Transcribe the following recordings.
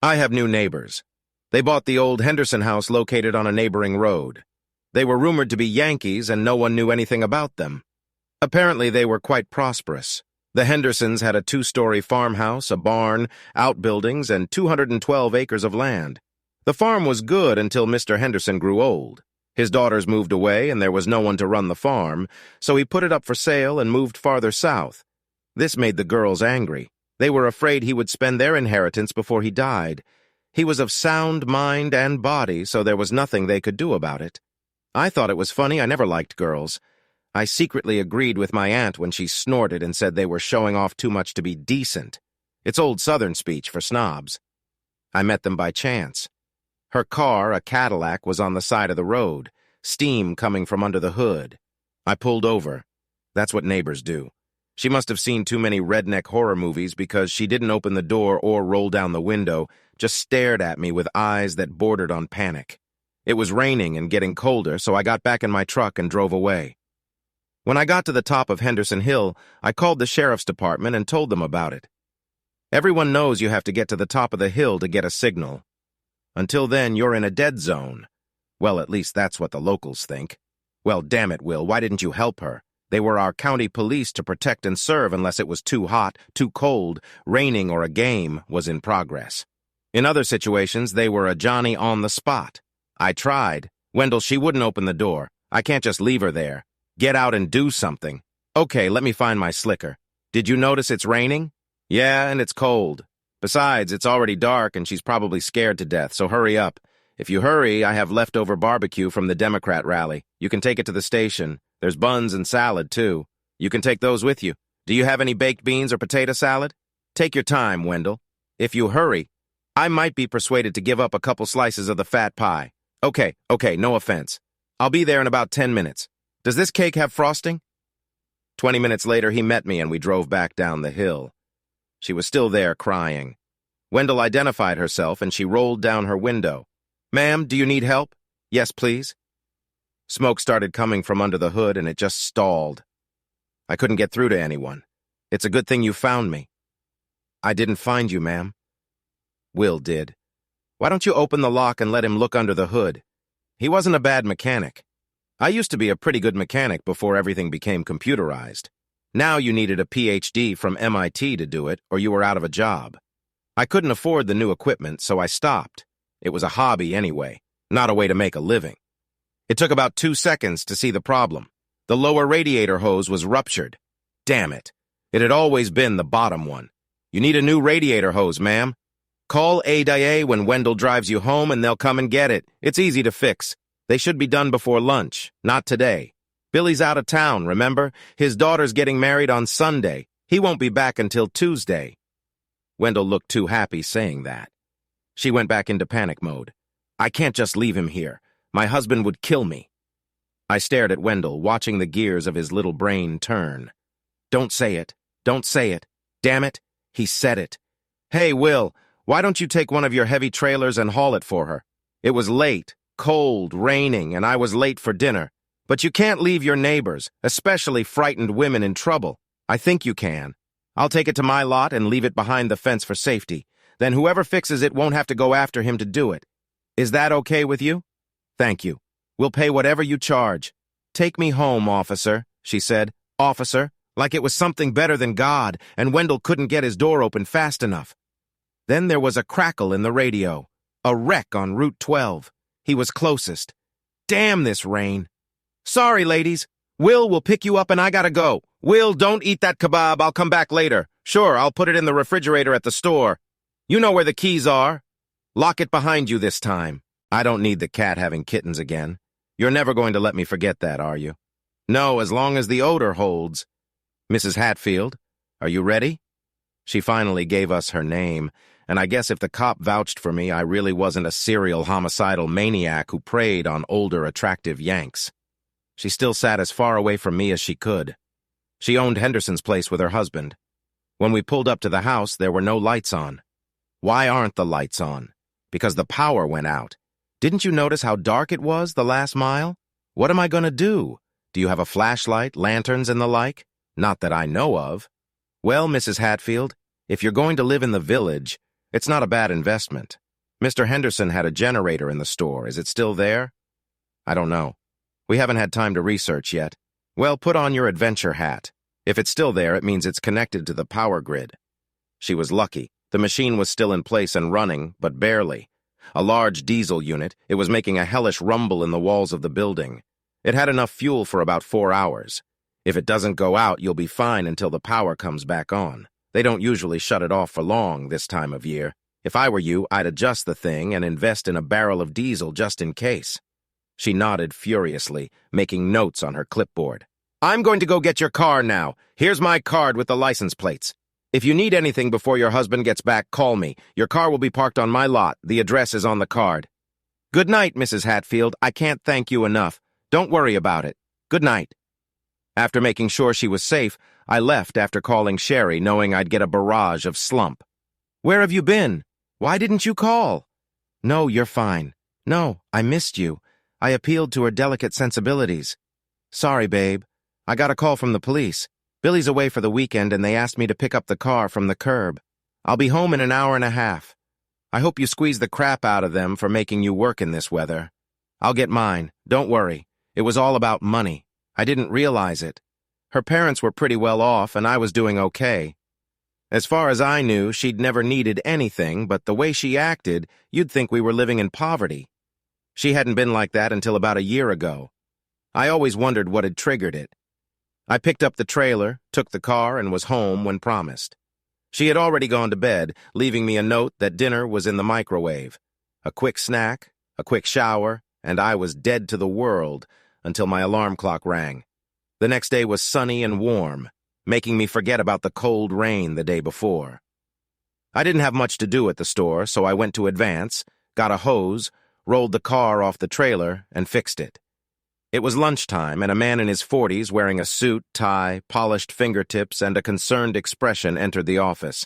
I have new neighbors. They bought the old Henderson house located on a neighboring road. They were rumored to be Yankees and no one knew anything about them. Apparently they were quite prosperous. The Hendersons had a 2-story farmhouse, a barn, outbuildings, and 212 acres of land. The farm was good until Mr. Henderson grew old. His daughters moved away and there was no one to run the farm, so he put it up for sale and moved farther south. This made the girls angry. They were afraid he would spend their inheritance before he died. He was of sound mind and body, so there was nothing they could do about it. I thought it was funny. I never liked girls. I secretly agreed with my aunt when she snorted and said they were showing off too much to be decent. It's old Southern speech for snobs. I met them by chance. Her car, a Cadillac, was on the side of the road, steam coming from under the hood. I pulled over. That's what neighbors do. She must have seen too many redneck horror movies because she didn't open the door or roll down the window, just stared at me with eyes that bordered on panic. It was raining and getting colder, so I got back in my truck and drove away. When I got to the top of Henderson Hill, I called the sheriff's department and told them about it. Everyone knows you have to get to the top of the hill to get a signal. Until then, you're in a dead zone. Well, at least that's what the locals think. Well, damn it, Will, why didn't you help her? They were our county police to protect and serve unless it was too hot, too cold, raining, or a game was in progress. In other situations, they were a Johnny on the spot. I tried. Wendell, she wouldn't open the door. I can't just leave her there. Get out and do something. Okay, let me find my slicker. Did you notice it's raining? Yeah, and it's cold. Besides, it's already dark and she's probably scared to death, so hurry up. If you hurry, I have leftover barbecue from the Democrat rally. You can take it to the station. There's buns and salad, too. You can take those with you. Do you have any baked beans or potato salad? Take your time, Wendell. If you hurry, I might be persuaded to give up a couple slices of the fat pie. Okay, no offense. I'll be there in about 10 minutes. Does this cake have frosting? 20 minutes later, he met me and we drove back down the hill. She was still there, crying. Wendell identified herself and she rolled down her window. Ma'am, do you need help? Yes, please. Smoke started coming from under the hood and it just stalled. I couldn't get through to anyone. It's a good thing you found me. I didn't find you, ma'am. Will did. Why don't you open the lock and let him look under the hood? He wasn't a bad mechanic. I used to be a pretty good mechanic before everything became computerized. Now you needed a PhD from MIT to do it, or you were out of a job. I couldn't afford the new equipment, so I stopped. It was a hobby anyway, not a way to make a living. It took about 2 seconds to see the problem. The lower radiator hose was ruptured. Damn it. It had always been the bottom one. You need a new radiator hose, ma'am. Call ADA when Wendell drives you home and they'll come and get it. It's easy to fix. They should be done before lunch, not today. Billy's out of town, remember? His daughter's getting married on Sunday. He won't be back until Tuesday. Wendell looked too happy saying that. She went back into panic mode. I can't just leave him here. My husband would kill me. I stared at Wendell, watching the gears of his little brain turn. Don't say it. Don't say it. Damn it. He said it. Hey, Will, why don't you take one of your heavy trailers and haul it for her? It was late, cold, raining, and I was late for dinner. But you can't leave your neighbors, especially frightened women, in trouble. I think you can. I'll take it to my lot and leave it behind the fence for safety. Then whoever fixes it won't have to go after him to do it. Is that okay with you? Thank you. We'll pay whatever you charge. Take me home, officer, she said. Officer, like it was something better than God, and Wendell couldn't get his door open fast enough. Then there was a crackle in the radio. A wreck on Route 12. He was closest. Damn this rain. Sorry, ladies. Will will pick you up and I gotta go. Will, don't eat that kebab. I'll come back later. Sure, I'll put it in the refrigerator at the store. You know where the keys are. Lock it behind you this time. I don't need the cat having kittens again. You're never going to let me forget that, are you? No, as long as the odor holds. Mrs. Hatfield, are you ready? She finally gave us her name, and I guess if the cop vouched for me, I really wasn't a serial homicidal maniac who preyed on older, attractive Yanks. She still sat as far away from me as she could. She owned Henderson's place with her husband. When we pulled up to the house, there were no lights on. Why aren't the lights on? Because the power went out. Didn't you notice how dark it was the last mile? What am I going to do? Do you have a flashlight, lanterns, and the like? Not that I know of. Well, Mrs. Hatfield, if you're going to live in the village, It's not a bad investment. Mr. Henderson had a generator in the store. Is it still there? I don't know. We haven't had time to research yet. Well, put on your adventure hat. If it's still there, it means it's connected to the power grid. She was lucky. The machine was still in place and running, but barely. A large diesel unit, it was making a hellish rumble in the walls of the building. It had enough fuel for about 4 hours. If it doesn't go out, you'll be fine until the power comes back on. They don't usually shut it off for long this time of year. If I were you, I'd adjust the thing and invest in a barrel of diesel just in case. She nodded furiously, making notes on her clipboard. I'm going to go get your car now. Here's my card with the license plates. If you need anything before your husband gets back, call me. Your car will be parked on my lot. The address is on the card. Good night, Mrs. Hatfield. I can't thank you enough. Don't worry about it. Good night. After making sure she was safe, I left after calling Sherry, knowing I'd get a barrage of slump. Where have you been? Why didn't you call? No, you're fine. No, I missed you. I appealed to her delicate sensibilities. Sorry, babe. I got a call from the police. Billy's away for the weekend and they asked me to pick up the car from the curb. I'll be home in an hour and a half. I hope you squeeze the crap out of them for making you work in this weather. I'll get mine. Don't worry. It was all about money. I didn't realize it. Her parents were pretty well off and I was doing okay. As far as I knew, she'd never needed anything, but the way she acted, you'd think we were living in poverty. She hadn't been like that until about a year ago. I always wondered what had triggered it. I picked up the trailer, took the car, and was home when promised. She had already gone to bed, leaving me a note that dinner was in the microwave. A quick snack, a quick shower, and I was dead to the world until my alarm clock rang. The next day was sunny and warm, making me forget about the cold rain the day before. I didn't have much to do at the store, so I went to Advance, got a hose, rolled the car off the trailer, and fixed it. It was lunchtime, and a man in his 40s wearing a suit, tie, polished fingertips, and a concerned expression entered the office.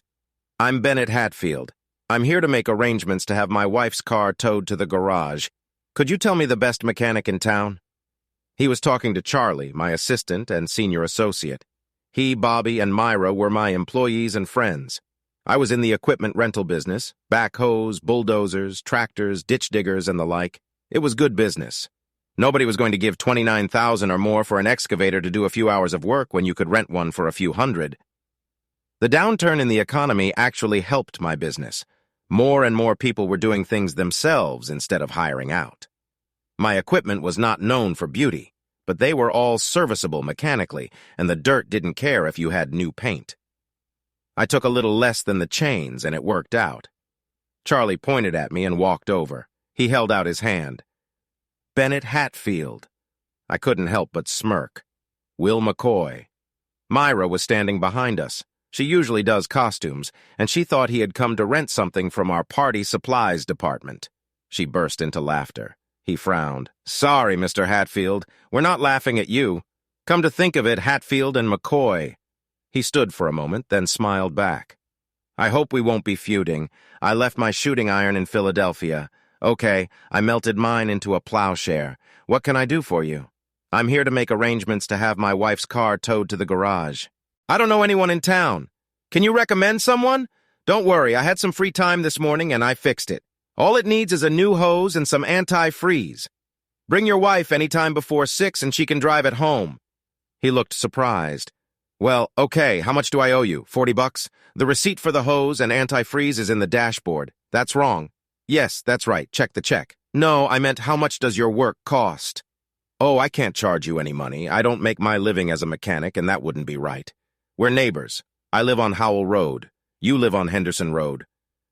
I'm Bennett Hatfield. I'm here to make arrangements to have my wife's car towed to the garage. Could you tell me the best mechanic in town? He was talking to Charlie, my assistant and senior associate. He, Bobby, and Myra were my employees and friends. I was in the equipment rental business, backhoes, bulldozers, tractors, ditch diggers, and the like. It was good business. Nobody was going to give $29,000 or more for an excavator to do a few hours of work when you could rent one for a few hundred. The downturn in the economy actually helped my business. More and more people were doing things themselves instead of hiring out. My equipment was not known for beauty, but they were all serviceable mechanically, and the dirt didn't care if you had new paint. I took a little less than the chains, and it worked out. Charlie pointed at me and walked over. He held out his hand. Bennett Hatfield. I couldn't help but smirk. Will McCoy. Myra was standing behind us. She usually does costumes, and she thought he had come to rent something from our party supplies department. She burst into laughter. He frowned. Sorry, Mr. Hatfield. We're not laughing at you. Come to think of it, Hatfield and McCoy. He stood for a moment, then smiled back. I hope we won't be feuding. I left my shooting iron in Philadelphia. Okay, I melted mine into a plowshare. What can I do for you? I'm here to make arrangements to have my wife's car towed to the garage. I don't know anyone in town. Can you recommend someone? Don't worry, I had some free time this morning and I fixed it. All it needs is a new hose and some anti-freeze. Bring your wife anytime before 6 and she can drive it home. He looked surprised. Well, okay, how much do I owe you? $40? The receipt for the hose and anti-freeze is in the dashboard. That's wrong. Yes, that's right. Check the check. No, I meant how much does your work cost? Oh, I can't charge you any money. I don't make my living as a mechanic, and that wouldn't be right. We're neighbors. I live on Howell Road. You live on Henderson Road.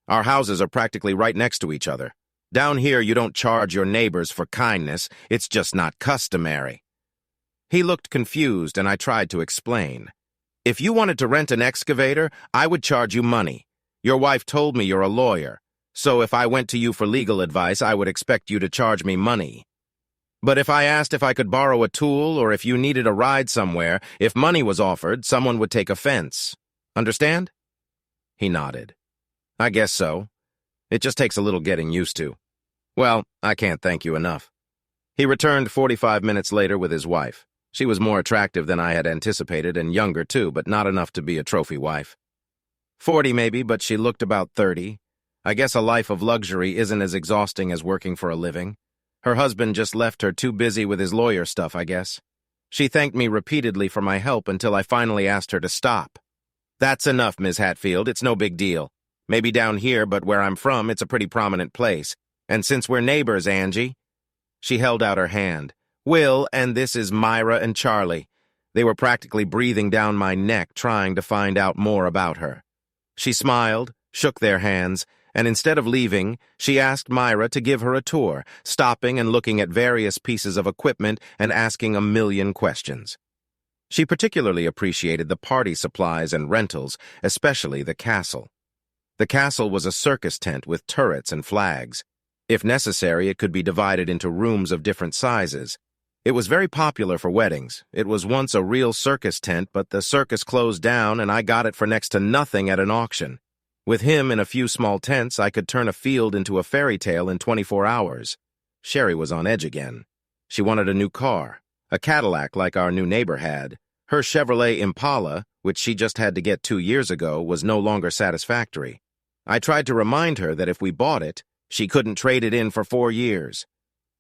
Our houses are practically right next to each other. Down here, you don't charge your neighbors for kindness. It's just not customary. He looked confused, and I tried to explain. If you wanted to rent an excavator, I would charge you money. Your wife told me you're a lawyer. So if I went to you for legal advice, I would expect you to charge me money. But if I asked if I could borrow a tool or if you needed a ride somewhere, if money was offered, someone would take offense. Understand? He nodded. I guess so. It just takes a little getting used to. Well, I can't thank you enough. He returned 45 minutes later with his wife. She was more attractive than I had anticipated and younger too, but not enough to be a trophy wife. 40 maybe, but she looked about 30. I guess a life of luxury isn't as exhausting as working for a living. Her husband just left her too busy with his lawyer stuff, I guess. She thanked me repeatedly for my help until I finally asked her to stop. That's enough, Ms. Hatfield. It's no big deal. Maybe down here, but where I'm from, it's a pretty prominent place. And since we're neighbors, Angie. She held out her hand. Will, and this is Myra and Charlie. They were practically breathing down my neck, trying to find out more about her. She smiled, shook their hands, and instead of leaving, she asked Myra to give her a tour, stopping and looking at various pieces of equipment and asking a million questions. She particularly appreciated the party supplies and rentals, especially the castle. The castle was a circus tent with turrets and flags. If necessary, it could be divided into rooms of different sizes. It was very popular for weddings. It was once a real circus tent, but the circus closed down and I got it for next to nothing at an auction. With him in a few small tents, I could turn a field into a fairy tale in 24 hours. Sherry was on edge again. She wanted a new car, a Cadillac like our new neighbor had. Her Chevrolet Impala, which she just had to get 2 years ago, was no longer satisfactory. I tried to remind her that if we bought it, she couldn't trade it in for 4 years.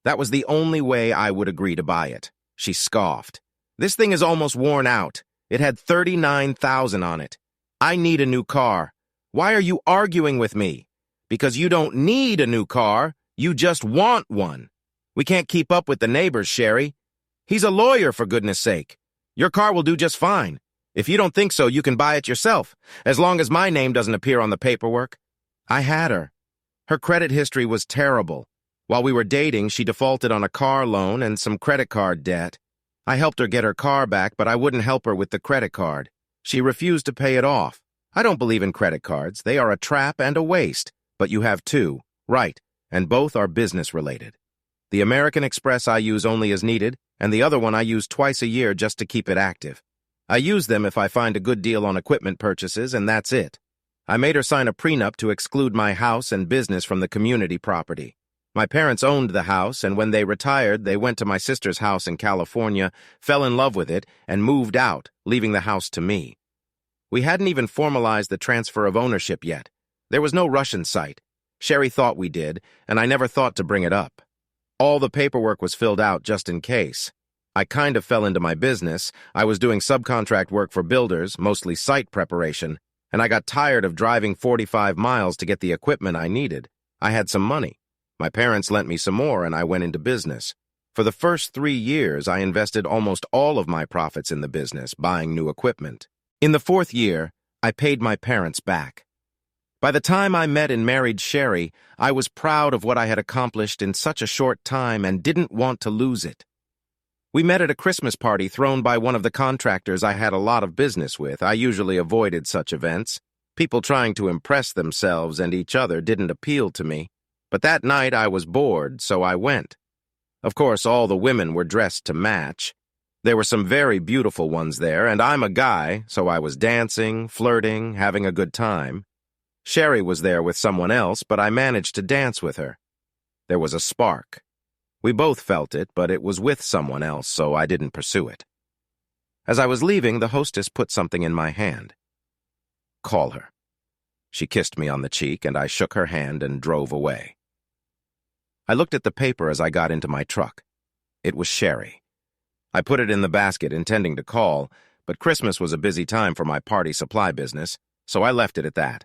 That was the only way I would agree to buy it. She scoffed. This thing is almost worn out. It had 39,000 on it. I need a new car. Why are you arguing with me? Because you don't need a new car. You just want one. We can't keep up with the neighbors, Sherry. He's a lawyer, for goodness sake. Your car will do just fine. If you don't think so, you can buy it yourself, as long as my name doesn't appear on the paperwork. I had her. Her credit history was terrible. While we were dating, she defaulted on a car loan and some credit card debt. I helped her get her car back, but I wouldn't help her with the credit card. She refused to pay it off. I don't believe in credit cards. They are a trap and a waste. But you have two, right, and both are business-related. The American Express I use only as needed, and the other one I use twice a year just to keep it active. I use them if I find a good deal on equipment purchases, and that's it. I made her sign a prenup to exclude my house and business from the community property. My parents owned the house, and when they retired, they went to my sister's house in California, fell in love with it, and moved out, leaving the house to me. We hadn't even formalized the transfer of ownership yet. There was no rush in sight. Sherry thought we did, and I never thought to bring it up. All the paperwork was filled out just in case. I kind of fell into my business. I was doing subcontract work for builders, mostly site preparation, and I got tired of driving 45 miles to get the equipment I needed. I had some money. My parents lent me some more, and I went into business. For the first 3 years, I invested almost all of my profits in the business, buying new equipment. In the 4th year, I paid my parents back. By the time I met and married Sherry, I was proud of what I had accomplished in such a short time and didn't want to lose it. We met at a Christmas party thrown by one of the contractors I had a lot of business with. I usually avoided such events. People trying to impress themselves and each other didn't appeal to me. But that night I was bored, so I went. Of course, all the women were dressed to match. There were some very beautiful ones there, and I'm a guy, so I was dancing, flirting, having a good time. Sherry was there with someone else, but I managed to dance with her. There was a spark. We both felt it, but it was with someone else, so I didn't pursue it. As I was leaving, the hostess put something in my hand. Call her. She kissed me on the cheek, and I shook her hand and drove away. I looked at the paper as I got into my truck. It was Sherry. I put it in the basket, intending to call, but Christmas was a busy time for my party supply business, so I left it at that.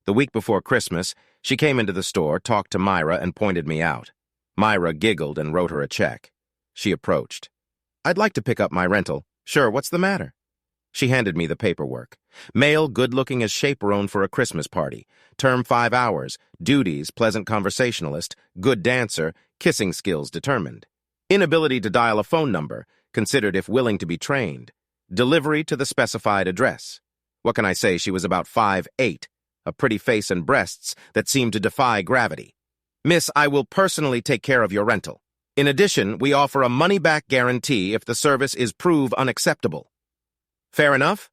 The week before Christmas, she came into the store, talked to Myra, and pointed me out. Myra giggled and wrote her a check. She approached. I'd like to pick up my rental. Sure, what's the matter? She handed me the paperwork. Male, good-looking as chaperone for a Christmas party. Term 5 hours. Duties, pleasant conversationalist. Good dancer. Kissing skills determined. Inability to dial a phone number. Considered if willing to be trained. Delivery to the specified address. What can I say? She was about 5'8", a pretty face and breasts that seemed to defy gravity. Miss, I will personally take care of your rental. In addition, we offer a money-back guarantee if the service is proved unacceptable. Fair enough?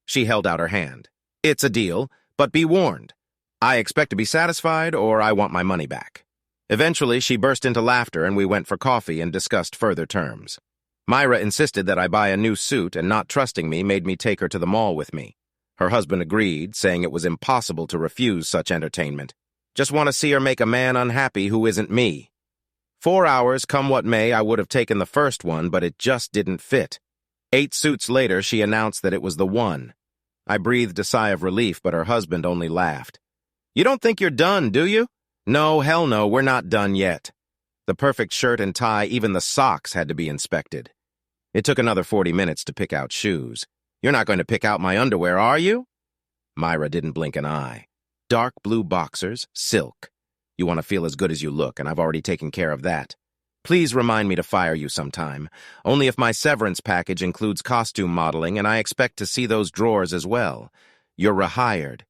She held out her hand. It's a deal, but be warned. I expect to be satisfied or I want my money back. Eventually, she burst into laughter and we went for coffee and discussed further terms. Myra insisted that I buy a new suit and not trusting me made me take her to the mall with me. Her husband agreed, saying it was impossible to refuse such entertainment. Just want to see her make a man unhappy who isn't me. 4 hours, come what may, I would have taken the first one, but it just didn't fit. 8 suits later, she announced that it was the one. I breathed a sigh of relief, but her husband only laughed. You don't think you're done, do you? No, hell no, we're not done yet. The perfect shirt and tie, even the socks had to be inspected. It took another 40 minutes to pick out shoes. You're not going to pick out my underwear, are you? Myra didn't blink an eye. Dark blue boxers, silk. You want to feel as good as you look, and I've already taken care of that. Please remind me to fire you sometime. Only if my severance package includes costume modeling, and I expect to see those drawers as well. You're rehired.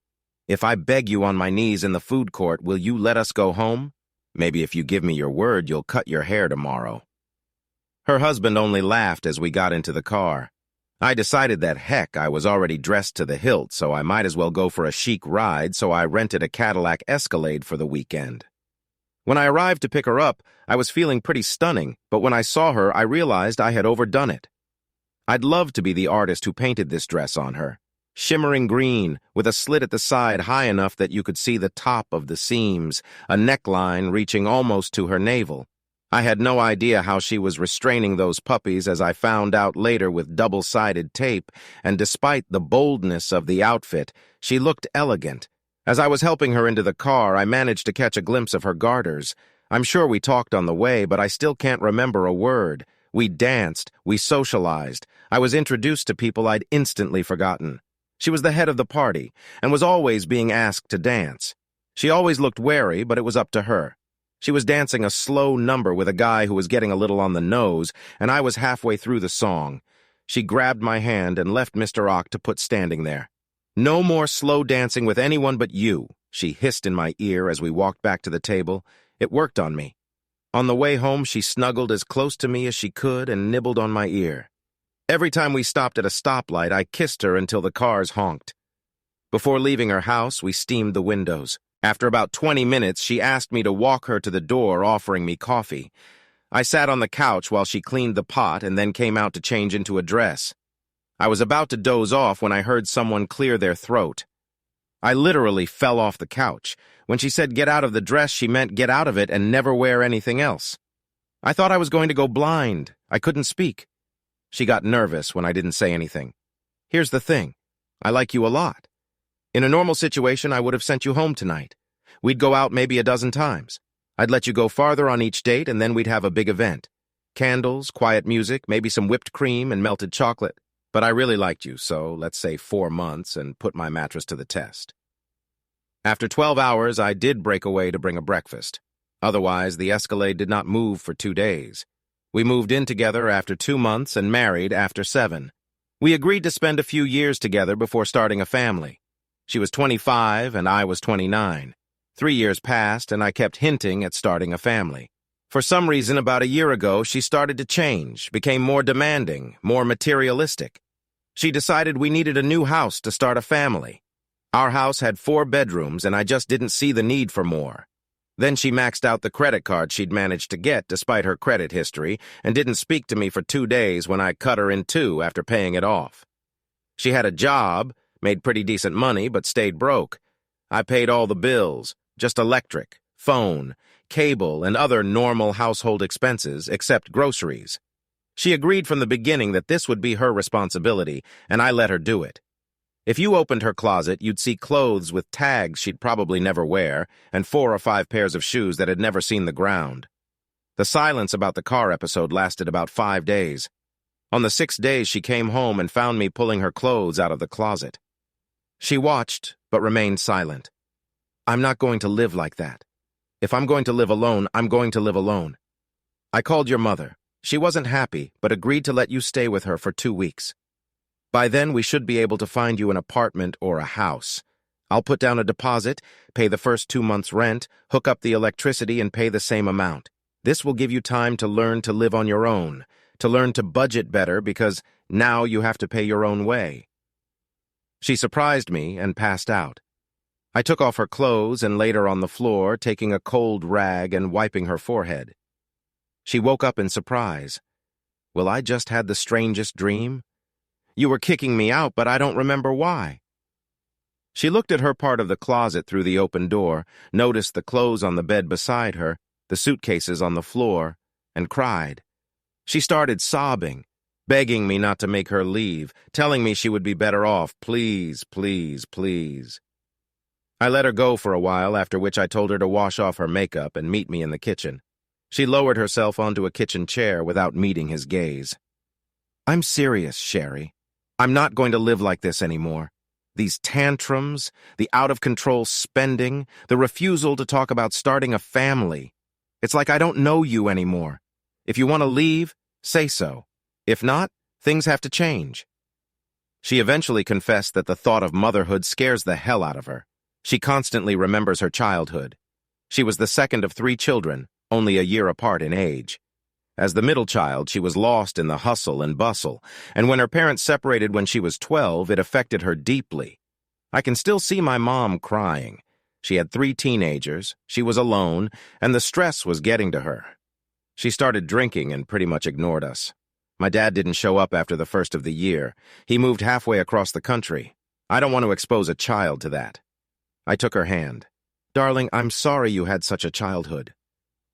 If I beg you on my knees in the food court, will you let us go home? Maybe if you give me your word, you'll cut your hair tomorrow. Her husband only laughed as we got into the car. I decided that, heck, I was already dressed to the hilt, so I might as well go for a chic ride, so I rented a Cadillac Escalade for the weekend. When I arrived to pick her up, I was feeling pretty stunning, but when I saw her, I realized I had overdone it. I'd love to be the artist who painted this dress on her. Shimmering green, with a slit at the side high enough that you could see the top of the seams, a neckline reaching almost to her navel. I had no idea how she was restraining those puppies, as I found out later with double-sided tape, and despite the boldness of the outfit, she looked elegant. As I was helping her into the car, I managed to catch a glimpse of her garters. I'm sure we talked on the way, but I still can't remember a word. We danced, we socialized. I was introduced to people I'd instantly forgotten. She was the head of the party, and was always being asked to dance. She always looked wary, but it was up to her. She was dancing a slow number with a guy who was getting a little on the nose, and I was halfway through the song. She grabbed my hand and left Mr. Ock to put standing there. No more slow dancing with anyone but you, she hissed in my ear as we walked back to the table. It worked on me. On the way home, she snuggled as close to me as she could and nibbled on my ear. Every time we stopped at a stoplight, I kissed her until the cars honked. Before leaving her house, we steamed the windows. After about 20 minutes, she asked me to walk her to the door, offering me coffee. I sat on the couch while she cleaned the pot and then came out to change into a dress. I was about to doze off when I heard someone clear their throat. I literally fell off the couch. When she said get out of the dress, she meant get out of it and never wear anything else. I thought I was going to go blind. I couldn't speak. She got nervous when I didn't say anything. Here's the thing. I like you a lot. In a normal situation, I would have sent you home tonight. We'd go out maybe a dozen times. I'd let you go farther on each date, and then we'd have a big event. Candles, quiet music, maybe some whipped cream and melted chocolate. But I really liked you, so let's say 4 months and put my mattress to the test. After 12 hours, I did break away to bring a breakfast. Otherwise, the Escalade did not move for 2 days. We moved in together after 2 months and married after 7. We agreed to spend a few years together before starting a family. She was 25 and I was 29. 3 years passed and I kept hinting at starting a family. For some reason, about a year ago, she started to change, became more demanding, more materialistic. She decided we needed a new house to start a family. Our house had 4 bedrooms and I just didn't see the need for more. Then she maxed out the credit card she'd managed to get despite her credit history and didn't speak to me for 2 days when I cut her in 2 after paying it off. She had a job, made pretty decent money, but stayed broke. I paid all the bills, just electric, phone, cable, and other normal household expenses except groceries. She agreed from the beginning that this would be her responsibility, and I let her do it. If you opened her closet, you'd see clothes with tags she'd probably never wear, and 4 or 5 pairs of shoes that had never seen the ground. The silence about the car episode lasted about 5 days. On the 6th day, she came home and found me pulling her clothes out of the closet. She watched, but remained silent. I'm not going to live like that. If I'm going to live alone, I'm going to live alone. I called your mother. She wasn't happy, but agreed to let you stay with her for 2 weeks. By then, we should be able to find you an apartment or a house. I'll put down a deposit, pay the first 2 months' rent, hook up the electricity, and pay the same amount. This will give you time to learn to live on your own, to learn to budget better because now you have to pay your own way. She surprised me and passed out. I took off her clothes and laid her on the floor, taking a cold rag and wiping her forehead. She woke up in surprise. Well, I just had the strangest dream. You were kicking me out, but I don't remember why. She looked at her part of the closet through the open door, noticed the clothes on the bed beside her, the suitcases on the floor, and cried. She started sobbing, begging me not to make her leave, telling me she would be better off. Please, please, please. I let her go for a while, after which I told her to wash off her makeup and meet me in the kitchen. She lowered herself onto a kitchen chair without meeting his gaze. I'm serious, Sherry. I'm not going to live like this anymore. These tantrums, the out-of-control spending, the refusal to talk about starting a family. It's like I don't know you anymore. If you want to leave, say so. If not, things have to change. She eventually confessed that the thought of motherhood scares the hell out of her. She constantly remembers her childhood. She was the second of 3 children, only a year apart in age. As the middle child, she was lost in the hustle and bustle, and when her parents separated when she was 12, it affected her deeply. I can still see my mom crying. She had 3 teenagers, she was alone, and the stress was getting to her. She started drinking and pretty much ignored us. My dad didn't show up after the first of the year. He moved halfway across the country. I don't want to expose a child to that. I took her hand. Darling, I'm sorry you had such a childhood.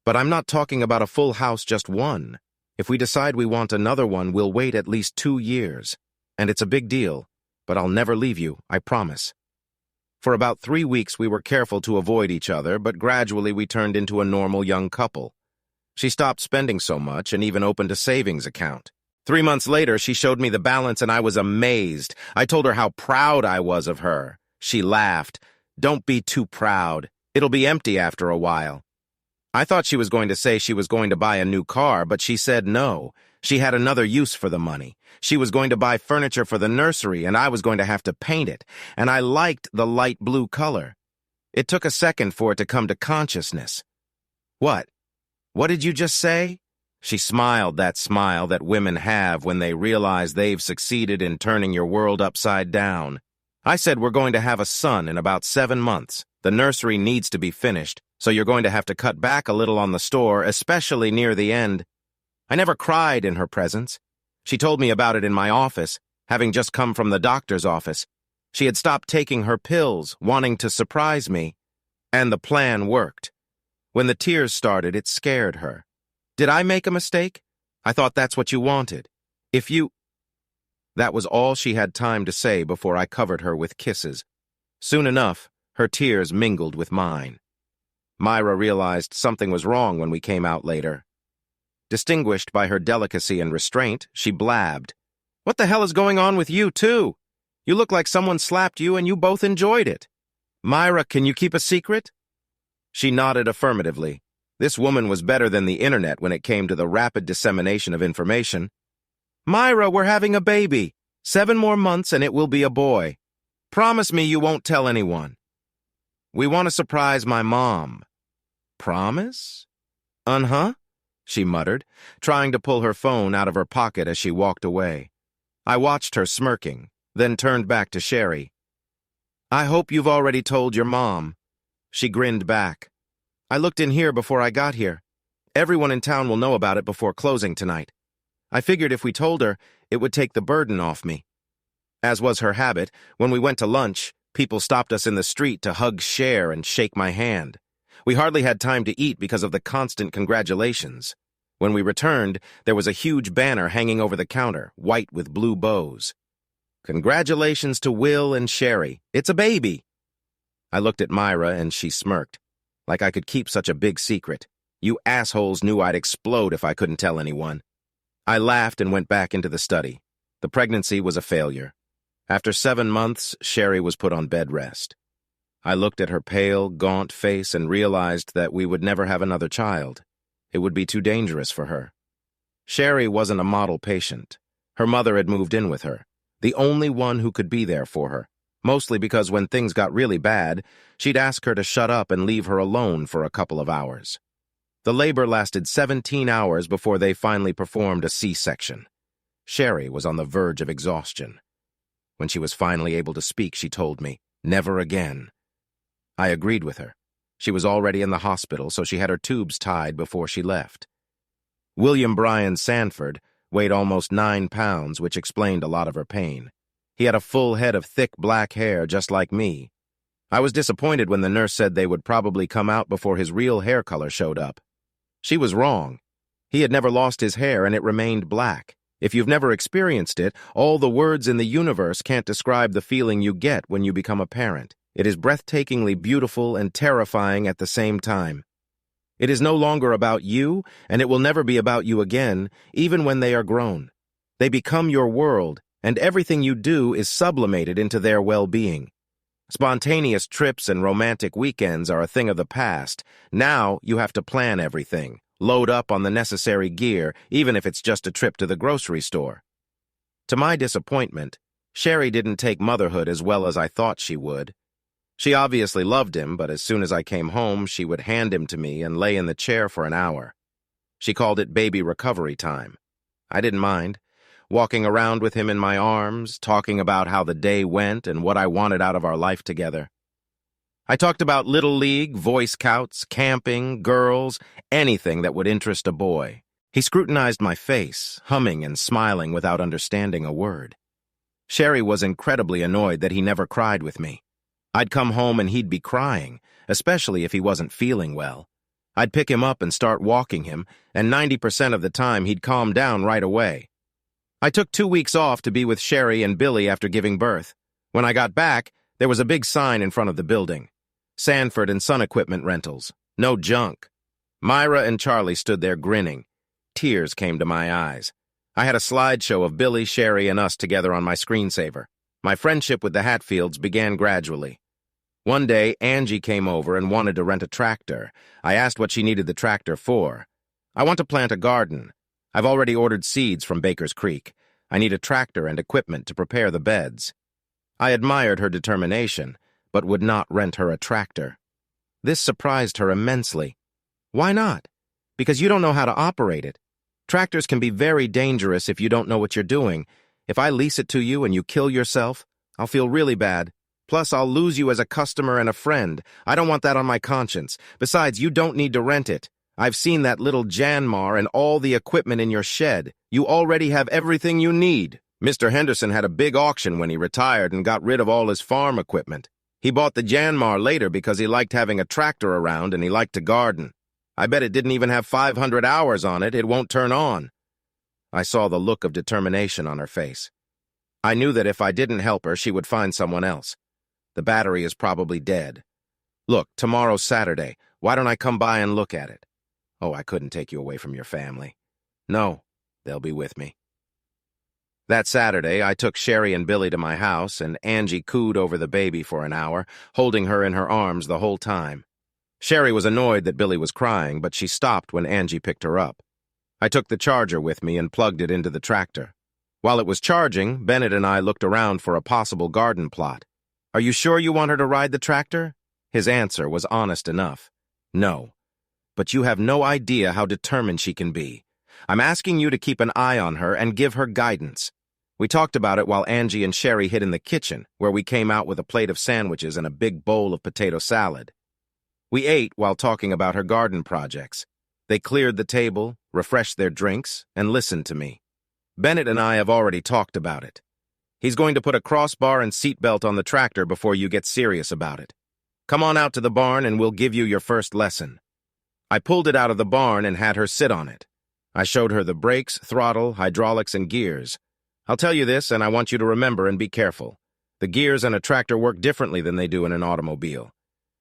But I'm not talking about a full house, just one. If we decide we want another one, we'll wait at least 2 years. And it's a big deal, but I'll never leave you, I promise. For about 3 weeks, we were careful to avoid each other, but gradually we turned into a normal young couple. She stopped spending so much and even opened a savings account. 3 months later, she showed me the balance and I was amazed. I told her how proud I was of her. She laughed. Don't be too proud. It'll be empty after a while. I thought she was going to say she was going to buy a new car, but she said no. She had another use for the money. She was going to buy furniture for the nursery, and I was going to have to paint it, and I liked the light blue color. It took a second for it to come to consciousness. What? What did you just say? She smiled that smile that women have when they realize they've succeeded in turning your world upside down. I said we're going to have a son in about 7 months. The nursery needs to be finished, so you're going to have to cut back a little on the store, especially near the end. I never cried in her presence. She told me about it in my office, having just come from the doctor's office. She had stopped taking her pills, wanting to surprise me. And the plan worked. When the tears started, it scared her. Did I make a mistake? I thought that's what you wanted. If you... That was all she had time to say before I covered her with kisses. Soon enough, her tears mingled with mine. Myra realized something was wrong when we came out later. Distinguished by her delicacy and restraint, she blabbed. What the hell is going on with you, too? You look like someone slapped you and you both enjoyed it. Myra, can you keep a secret? She nodded affirmatively. This woman was better than the internet when it came to the rapid dissemination of information. Myra, we're having a baby. 7 more months and it will be a boy. Promise me you won't tell anyone. We want to surprise my mom. Promise? Uh-huh, she muttered, trying to pull her phone out of her pocket as she walked away. I watched her smirking, then turned back to Sherry. I hope you've already told your mom. She grinned back. I looked in here before I got here. Everyone in town will know about it before closing tonight. I figured if we told her, it would take the burden off me. As was her habit, when we went to lunch, people stopped us in the street to hug, share, and shake my hand. We hardly had time to eat because of the constant congratulations. When we returned, there was a huge banner hanging over the counter, white with blue bows. Congratulations to Will and Sherry. It's a baby. I looked at Myra and she smirked. Like I could keep such a big secret. You assholes knew I'd explode if I couldn't tell anyone. I laughed and went back into the study. The pregnancy was a failure. After 7 months, Sherry was put on bed rest. I looked at her pale, gaunt face and realized that we would never have another child. It would be too dangerous for her. Sherry wasn't a model patient. Her mother had moved in with her, the only one who could be there for her, mostly because when things got really bad, she'd ask her to shut up and leave her alone for a couple of hours. The labor lasted 17 hours before they finally performed a C-section. Sherry was on the verge of exhaustion. When she was finally able to speak, she told me, "Never again." I agreed with her. She was already in the hospital, so she had her tubes tied before she left. William Bryan Sanford weighed almost 9 pounds, which explained a lot of her pain. He had a full head of thick black hair just like me, I was disappointed when the nurse said they would probably come out before his real hair color showed up. She was wrong. He had never lost his hair and it remained black. If you've never experienced it, all the words in the universe can't describe the feeling you get when you become a parent. It is breathtakingly beautiful and terrifying at the same time. It is no longer about you, and it will never be about you again, even when they are grown. They become your world, and everything you do is sublimated into their well-being. Spontaneous trips and romantic weekends are a thing of the past. Now you have to plan everything, load up on the necessary gear, even if it's just a trip to the grocery store. To my disappointment, Sherry didn't take motherhood as well as I thought she would. She obviously loved him, but as soon as I came home, she would hand him to me and lay in the chair for an hour. She called it baby recovery time. I didn't mind, walking around with him in my arms, talking about how the day went and what I wanted out of our life together. I talked about Little League, Boy Scouts, camping, girls, anything that would interest a boy. He scrutinized my face, humming and smiling without understanding a word. Sherry was incredibly annoyed that he never cried with me. I'd come home and he'd be crying, especially if he wasn't feeling well. I'd pick him up and start walking him, and 90% of the time he'd calm down right away. I took 2 weeks off to be with Sherry and Billy after giving birth. When I got back, there was a big sign in front of the building. Sanford and Son Equipment Rentals. No junk. Myra and Charlie stood there grinning. Tears came to my eyes. I had a slideshow of Billy, Sherry, and us together on my screensaver. My friendship with the Hatfields began gradually. One day, Angie came over and wanted to rent a tractor. I asked what she needed the tractor for. I want to plant a garden. I've already ordered seeds from Baker's Creek. I need a tractor and equipment to prepare the beds. I admired her determination, but would not rent her a tractor. This surprised her immensely. Why not? Because you don't know how to operate it. Tractors can be very dangerous if you don't know what you're doing. If I lease it to you and you kill yourself, I'll feel really bad. Plus, I'll lose you as a customer and a friend. I don't want that on my conscience. Besides, you don't need to rent it. I've seen that little Janmar and all the equipment in your shed. You already have everything you need. Mr. Henderson had a big auction when he retired and got rid of all his farm equipment. He bought the Janmar later because he liked having a tractor around and he liked to garden. I bet it didn't even have 500 hours on it. It won't turn on. I saw the look of determination on her face. I knew that if I didn't help her, she would find someone else. The battery is probably dead. Look, tomorrow's Saturday. Why don't I come by and look at it? Oh, I couldn't take you away from your family. No, they'll be with me. That Saturday, I took Sherry and Billy to my house, and Angie cooed over the baby for an hour, holding her in her arms the whole time. Sherry was annoyed that Billy was crying, but she stopped when Angie picked her up. I took the charger with me and plugged it into the tractor. While it was charging, Bennett and I looked around for a possible garden plot. Are you sure you want her to ride the tractor? His answer was honest enough. No. But you have no idea how determined she can be. I'm asking you to keep an eye on her and give her guidance. We talked about it while Angie and Sherry hid in the kitchen, where we came out with a plate of sandwiches and a big bowl of potato salad. We ate while talking about her garden projects. They cleared the table, refreshed their drinks, and listened to me. Bennett and I have already talked about it. He's going to put a crossbar and seatbelt on the tractor before you get serious about it. Come on out to the barn and we'll give you your first lesson. I pulled it out of the barn and had her sit on it. I showed her the brakes, throttle, hydraulics, and gears. I'll tell you this, and I want you to remember and be careful. The gears in a tractor work differently than they do in an automobile.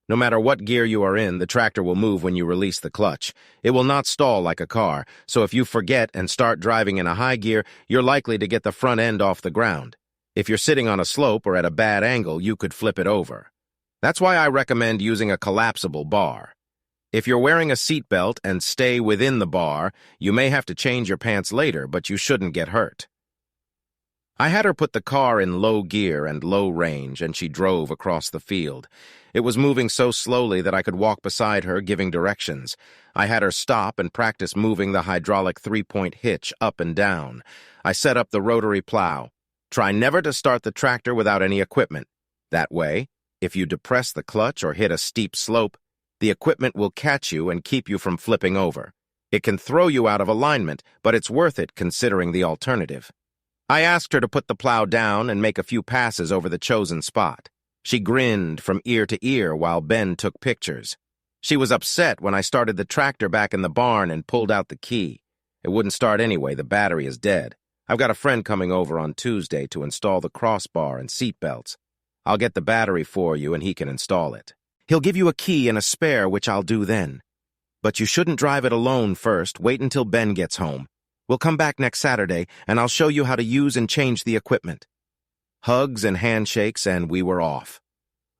No matter what gear you are in, the tractor will move when you release the clutch. It will not stall like a car, so if you forget and start driving in a high gear, you're likely to get the front end off the ground. If you're sitting on a slope or at a bad angle, you could flip it over. That's why I recommend using a collapsible bar. If you're wearing a seatbelt and stay within the bar, you may have to change your pants later, but you shouldn't get hurt. I had her put the car in low gear and low range, and she drove across the field. It was moving so slowly that I could walk beside her, giving directions. I had her stop and practice moving the hydraulic three-point hitch up and down. I set up the rotary plow. Try never to start the tractor without any equipment. That way, if you depress the clutch or hit a steep slope, the equipment will catch you and keep you from flipping over. It can throw you out of alignment, but it's worth it considering the alternative. I asked her to put the plow down and make a few passes over the chosen spot. She grinned from ear to ear while Ben took pictures. She was upset when I started the tractor back in the barn and pulled out the key. It wouldn't start anyway, the battery is dead. I've got a friend coming over on Tuesday to install the crossbar and seat belts. I'll get the battery for you and he can install it. He'll give you a key and a spare, which I'll do then. But you shouldn't drive it alone first. Wait until Ben gets home. We'll come back next Saturday, and I'll show you how to use and change the equipment. Hugs and handshakes, and we were off.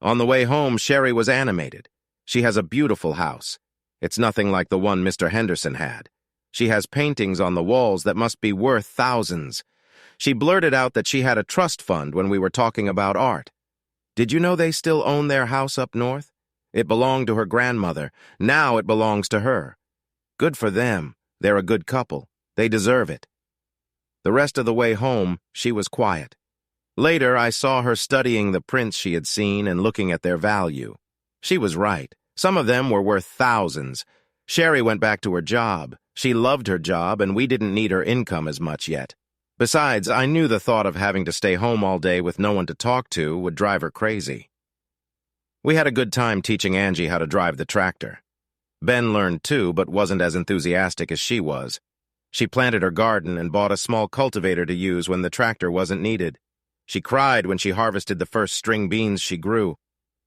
On the way home, Sherry was animated. She has a beautiful house. It's nothing like the one Mr. Henderson had. She has paintings on the walls that must be worth thousands. She blurted out that she had a trust fund when we were talking about art. Did you know they still own their house up north? It belonged to her grandmother. Now it belongs to her. Good for them. They're a good couple. They deserve it. The rest of the way home, she was quiet. Later, I saw her studying the prints she had seen and looking at their value. She was right. Some of them were worth thousands. Sherry went back to her job. She loved her job, and we didn't need her income as much yet. Besides, I knew the thought of having to stay home all day with no one to talk to would drive her crazy. We had a good time teaching Angie how to drive the tractor. Ben learned too, but wasn't as enthusiastic as she was. She planted her garden and bought a small cultivator to use when the tractor wasn't needed. She cried when she harvested the first string beans she grew.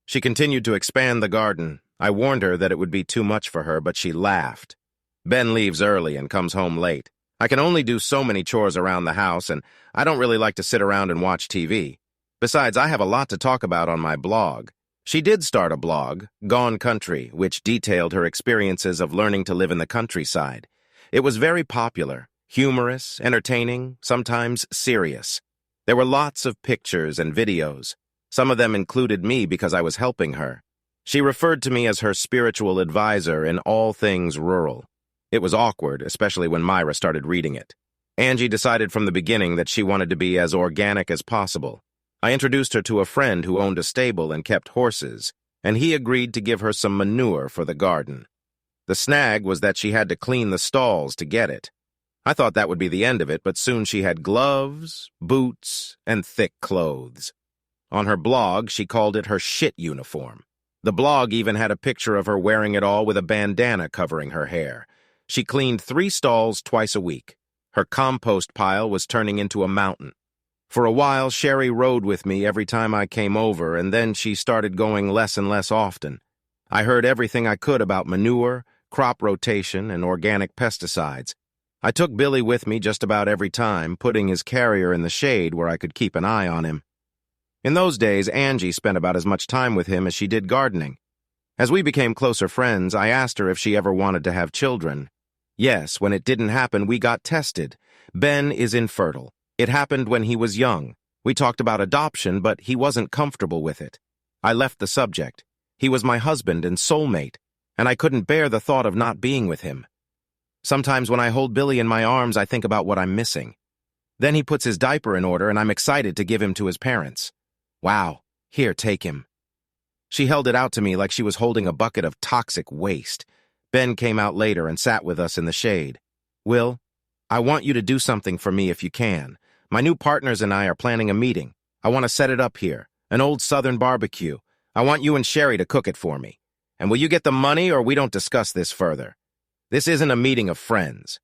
She continued to expand the garden. I warned her that it would be too much for her, but she laughed. Ben leaves early and comes home late. I can only do so many chores around the house, and I don't really like to sit around and watch TV. Besides, I have a lot to talk about on my blog. She did start a blog, Gone Country, which detailed her experiences of learning to live in the countryside. It was very popular, humorous, entertaining, sometimes serious. There were lots of pictures and videos. Some of them included me because I was helping her. She referred to me as her spiritual advisor in all things rural. It was awkward, especially when Myra started reading it. Angie decided from the beginning that she wanted to be as organic as possible. I introduced her to a friend who owned a stable and kept horses, and he agreed to give her some manure for the garden. The snag was that she had to clean the stalls to get it. I thought that would be the end of it, but soon she had gloves, boots, and thick clothes. On her blog, she called it her shit uniform. The blog even had a picture of her wearing it all with a bandana covering her hair. She cleaned 3 stalls twice a week. Her compost pile was turning into a mountain. For a while, Sherry rode with me every time I came over, and then she started going less and less often. I heard everything I could about manure, crop rotation, and organic pesticides. I took Billy with me just about every time, putting his carrier in the shade where I could keep an eye on him. In those days, Angie spent about as much time with him as she did gardening. As we became closer friends, I asked her if she ever wanted to have children. Yes, when it didn't happen, we got tested. Ben is infertile. It happened when he was young. We talked about adoption, but he wasn't comfortable with it. I left the subject. He was my husband and soulmate, and I couldn't bear the thought of not being with him. Sometimes when I hold Billy in my arms, I think about what I'm missing. Then he puts his diaper in order, and I'm excited to give him to his parents. Wow, here, take him. She held it out to me like she was holding a bucket of toxic waste. Ben came out later and sat with us in the shade. Will, I want you to do something for me if you can. My new partners and I are planning a meeting. I want to set it up here, an old Southern barbecue. I want you and Sherry to cook it for me. And will you get the money or we don't discuss this further? This isn't a meeting of friends.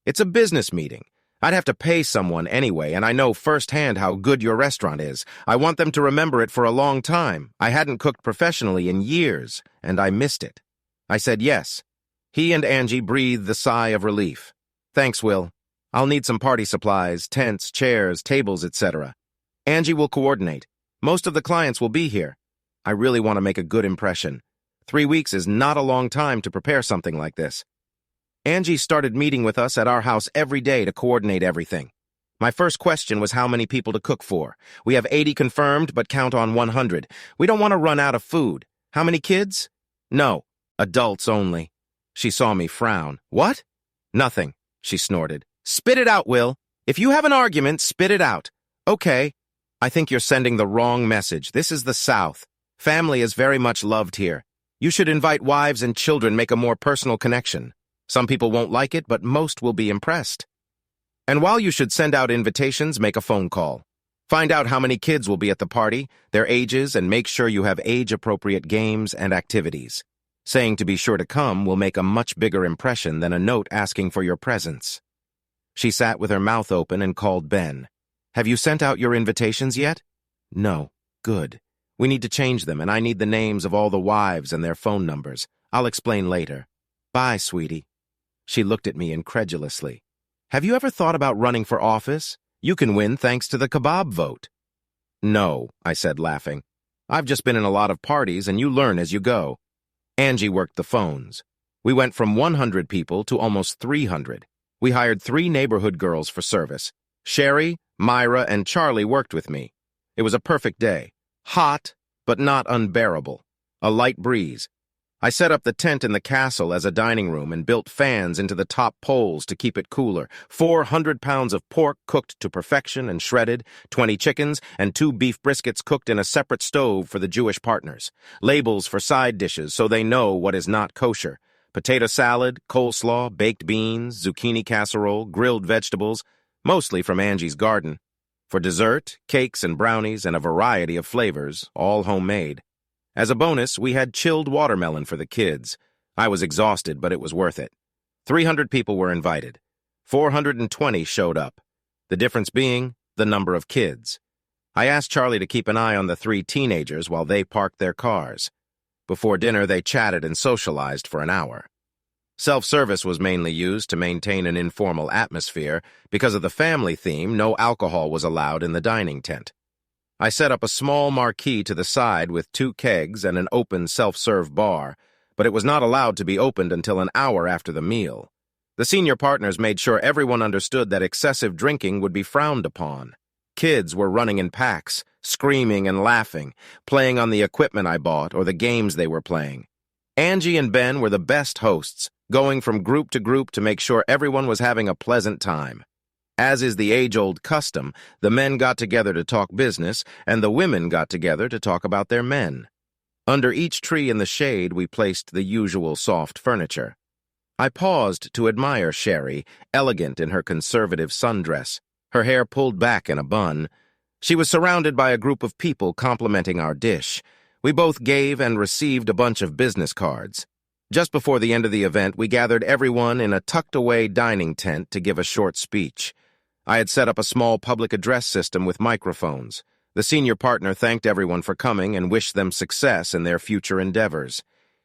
It's a business meeting. I'd have to pay someone anyway, and I know firsthand how good your restaurant is. I want them to remember it for a long time. I hadn't cooked professionally in years, and I missed it. I said yes. He and Angie breathed a sigh of relief. Thanks, Will. I'll need some party supplies, tents, chairs, tables, etc. Angie will coordinate. Most of the clients will be here. I really want to make a good impression. 3 weeks is not a long time to prepare something like this. Angie started meeting with us at our house every day to coordinate everything. My first question was how many people to cook for. We have 80 confirmed, but count on 100. We don't want to run out of food. How many kids? No, adults only. She saw me frown. What? Nothing, she snorted. Spit it out, Will. If you have an argument, spit it out. Okay. I think you're sending the wrong message. This is the South. Family is very much loved here. You should invite wives and children, make a more personal connection. Some people won't like it, but most will be impressed. And while you should send out invitations, make a phone call. Find out how many kids will be at the party, their ages, and make sure you have age-appropriate games and activities. Saying to be sure to come will make a much bigger impression than a note asking for your presence. She sat with her mouth open and called Ben. Have you sent out your invitations yet? No. Good. We need to change them, and I need the names of all the wives and their phone numbers. I'll explain later. Bye, sweetie. She looked at me incredulously. Have you ever thought about running for office? You can win thanks to the kebab vote. No, I said, laughing. I've just been in a lot of parties, and you learn as you go. Angie worked the phones. We went from 100 people to almost 300. We hired 3 neighborhood girls for service. Sherry, Myra, and Charlie worked with me. It was a perfect day. Hot, but not unbearable. A light breeze. I set up the tent in the castle as a dining room and built fans into the top poles to keep it cooler. 400 pounds of pork cooked to perfection and shredded, 20 chickens, and 2 beef briskets cooked in a separate stove for the Jewish partners. Labels for side dishes so they know what is not kosher. Potato salad, coleslaw, baked beans, zucchini casserole, grilled vegetables, mostly from Angie's garden. For dessert, cakes and brownies and a variety of flavors, all homemade. As a bonus, we had chilled watermelon for the kids. I was exhausted, but it was worth it. 300 people were invited. 420 showed up. The difference being the number of kids. I asked Charlie to keep an eye on the 3 teenagers while they parked their cars. Before dinner, they chatted and socialized for an hour. Self-service was mainly used to maintain an informal atmosphere. Because of the family theme, no alcohol was allowed in the dining tent. I set up a small marquee to the side with 2 kegs and an open self-serve bar, but it was not allowed to be opened until an hour after the meal. The senior partners made sure everyone understood that excessive drinking would be frowned upon. Kids were running in packs, screaming and laughing, playing on the equipment I bought or the games they were playing. Angie and Ben were the best hosts, going from group to group to make sure everyone was having a pleasant time. As is the age-old custom, the men got together to talk business, and the women got together to talk about their men. Under each tree in the shade, we placed the usual soft furniture. I paused to admire Sherry, elegant in her conservative sundress, her hair pulled back in a bun. She was surrounded by a group of people complimenting our dish. We both gave and received a bunch of business cards. Just before the end of the event, we gathered everyone in a tucked-away dining tent to give a short speech. I had set up a small public address system with microphones. The senior partner thanked everyone for coming and wished them success in their future endeavors.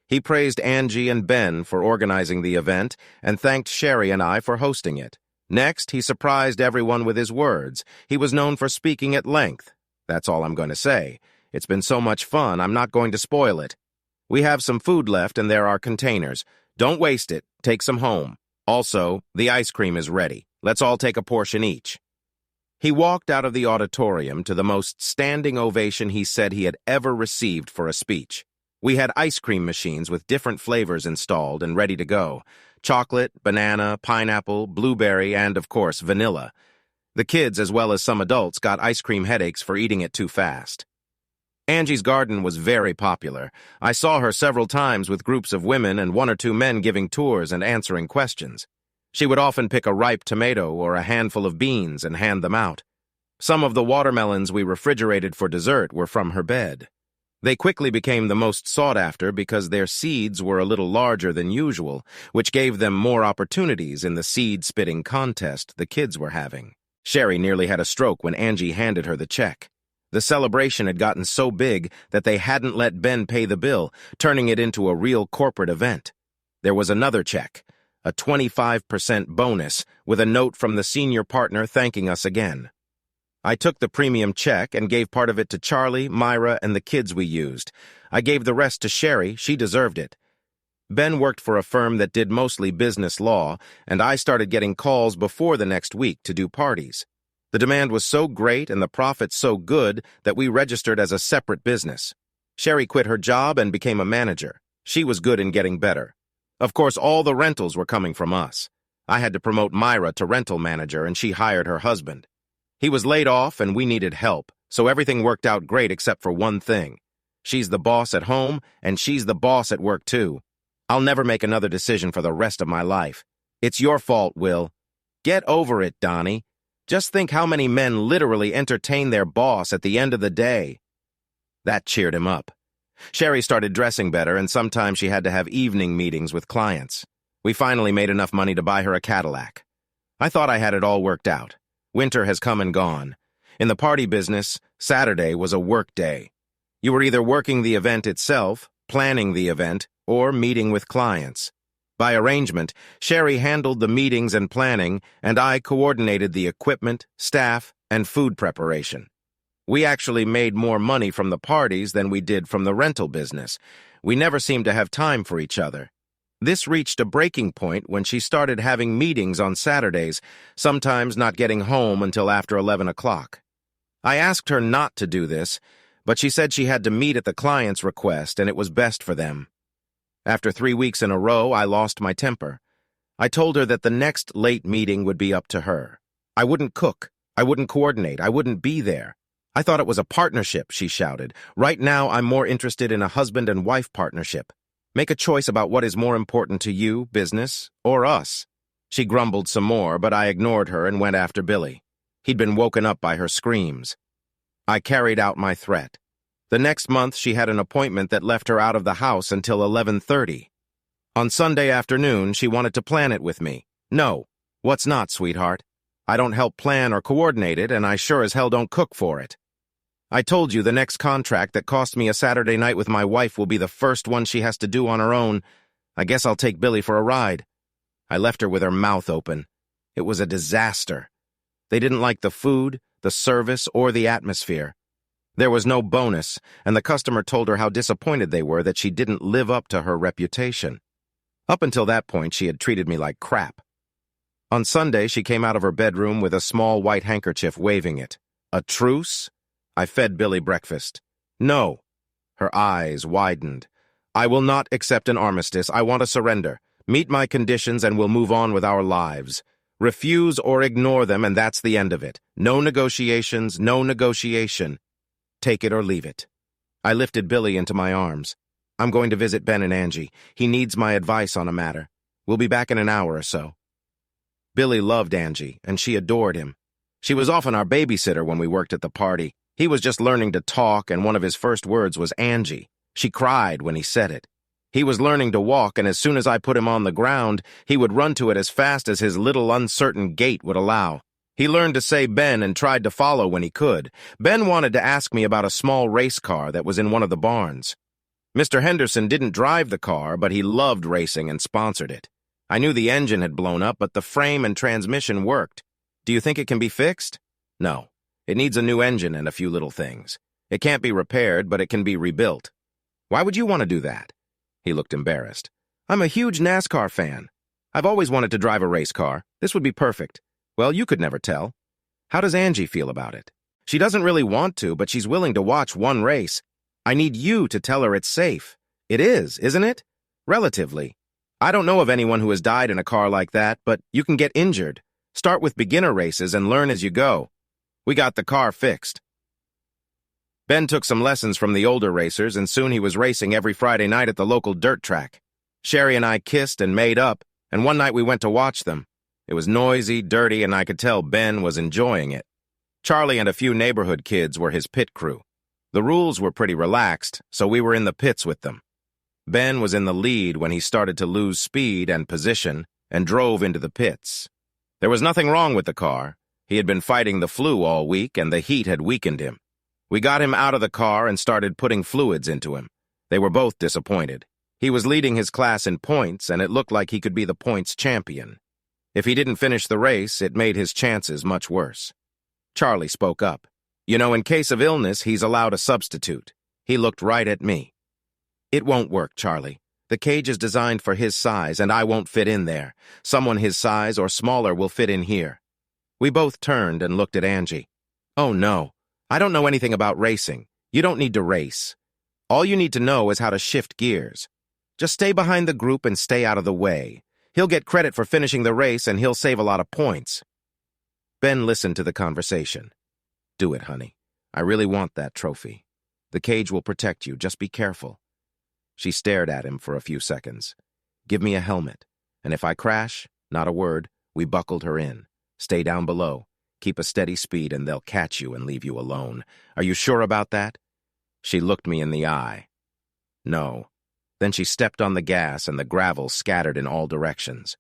He praised Angie and Ben for organizing the event and thanked Sherry and I for hosting it. Next, he surprised everyone with his words. He was known for speaking at length. That's all I'm going to say. It's been so much fun, I'm not going to spoil it. We have some food left and there are containers. Don't waste it. Take some home. Also, the ice cream is ready. Let's all take a portion each. He walked out of the auditorium to the most standing ovation he said he had ever received for a speech. We had ice cream machines with different flavors installed and ready to go. Chocolate, banana, pineapple, blueberry, and, of course, vanilla. The kids, as well as some adults, got ice cream headaches for eating it too fast. Angie's garden was very popular. I saw her several times with groups of women and 1 or 2 men giving tours and answering questions. She would often pick a ripe tomato or a handful of beans and hand them out. Some of the watermelons we refrigerated for dessert were from her bed. They quickly became the most sought after because their seeds were a little larger than usual, which gave them more opportunities in the seed-spitting contest the kids were having. Sherry nearly had a stroke when Angie handed her the check. The celebration had gotten so big that they hadn't let Ben pay the bill, turning it into a real corporate event. There was another check. A 25% bonus, with a note from the senior partner thanking us again. I took the premium check and gave part of it to Charlie, Myra, and the kids we used. I gave the rest to Sherry. She deserved it. Ben worked for a firm that did mostly business law, and I started getting calls before the next week to do parties. The demand was so great and the profits so good that we registered as a separate business. Sherry quit her job and became a manager. She was good in getting better. Of course, all the rentals were coming from us. I had to promote Myra to rental manager, and she hired her husband. He was laid off, and we needed help, so everything worked out great except for one thing. She's the boss at home, and she's the boss at work, too. I'll never make another decision for the rest of my life. It's your fault, Will. Get over it, Donnie. Just think how many men literally entertain their boss at the end of the day. That cheered him up. Sherry started dressing better, and sometimes she had to have evening meetings with clients. We finally made enough money to buy her a Cadillac. I thought I had it all worked out. Winter has come and gone. In the party business, Saturday was a work day. You were either working the event itself, planning the event, or meeting with clients. By arrangement, Sherry handled the meetings and planning, and I coordinated the equipment, staff, and food preparation. We actually made more money from the parties than we did from the rental business. We never seemed to have time for each other. This reached a breaking point when she started having meetings on Saturdays, sometimes not getting home until after 11 o'clock. I asked her not to do this, but she said she had to meet at the client's request and it was best for them. After 3 weeks in a row, I lost my temper. I told her that the next late meeting would be up to her. I wouldn't cook. I wouldn't coordinate. I wouldn't be there. I thought it was a partnership, she shouted. Right now, I'm more interested in a husband and wife partnership. Make a choice about what is more important to you, business, or us. She grumbled some more, but I ignored her and went after Billy. He'd been woken up by her screams. I carried out my threat. The next month, she had an appointment that left her out of the house until 11:30. On Sunday afternoon, she wanted to plan it with me. No, what's not, sweetheart? I don't help plan or coordinate it, and I sure as hell don't cook for it. I told you the next contract that cost me a Saturday night with my wife will be the first one she has to do on her own. I guess I'll take Billy for a ride. I left her with her mouth open. It was a disaster. They didn't like the food, the service, or the atmosphere. There was no bonus, and the customer told her how disappointed they were that she didn't live up to her reputation. Up until that point, she had treated me like crap. On Sunday, she came out of her bedroom with a small white handkerchief waving it. A truce? I fed Billy breakfast. No. Her eyes widened. I will not accept an armistice. I want a surrender. Meet my conditions and we'll move on with our lives. Refuse or ignore them and that's the end of it. No negotiations, no negotiation. Take it or leave it. I lifted Billy into my arms. I'm going to visit Ben and Angie. He needs my advice on a matter. We'll be back in an hour or so. Billy loved Angie, and she adored him. She was often our babysitter when we worked at the party. He was just learning to talk, and one of his first words was Angie. She cried when he said it. He was learning to walk, and as soon as I put him on the ground, he would run to it as fast as his little uncertain gait would allow. He learned to say Ben and tried to follow when he could. Ben wanted to ask me about a small race car that was in one of the barns. Mr. Henderson didn't drive the car, but he loved racing and sponsored it. I knew the engine had blown up, but the frame and transmission worked. Do you think it can be fixed? No. It needs a new engine and a few little things. It can't be repaired, but it can be rebuilt. Why would you want to do that? He looked embarrassed. I'm a huge NASCAR fan. I've always wanted to drive a race car. This would be perfect. Well, you could never tell. How does Angie feel about it? She doesn't really want to, but she's willing to watch one race. I need you to tell her it's safe. It is, isn't it? Relatively. I don't know of anyone who has died in a car like that, but you can get injured. Start with beginner races and learn as you go. We got the car fixed. Ben took some lessons from the older racers, and soon he was racing every Friday night at the local dirt track. Sherry and I kissed and made up, and one night we went to watch them. It was noisy, dirty, and I could tell Ben was enjoying it. Charlie and a few neighborhood kids were his pit crew. The rules were pretty relaxed, so we were in the pits with them. Ben was in the lead when he started to lose speed and position and drove into the pits. There was nothing wrong with the car. He had been fighting the flu all week, and the heat had weakened him. We got him out of the car and started putting fluids into him. They were both disappointed. He was leading his class in points, and it looked like he could be the points champion. If he didn't finish the race, it made his chances much worse. Charlie spoke up. You know, in case of illness, he's allowed a substitute. He looked right at me. It won't work, Charlie. The cage is designed for his size, and I won't fit in there. Someone his size or smaller will fit in here. We both turned and looked at Angie. Oh, no. I don't know anything about racing. You don't need to race. All you need to know is how to shift gears. Just stay behind the group and stay out of the way. He'll get credit for finishing the race, and he'll save a lot of points. Ben listened to the conversation. Do it, honey. I really want that trophy. The cage will protect you. Just be careful. She stared at him for a few seconds. Give me a helmet. And if I crash, not a word, we buckled her in. Stay down below. keep a steady speed and they'll catch you and leave you alone. Are you sure about that? She looked me in the eye. No. Then she stepped on the gas and the gravel scattered in all directions.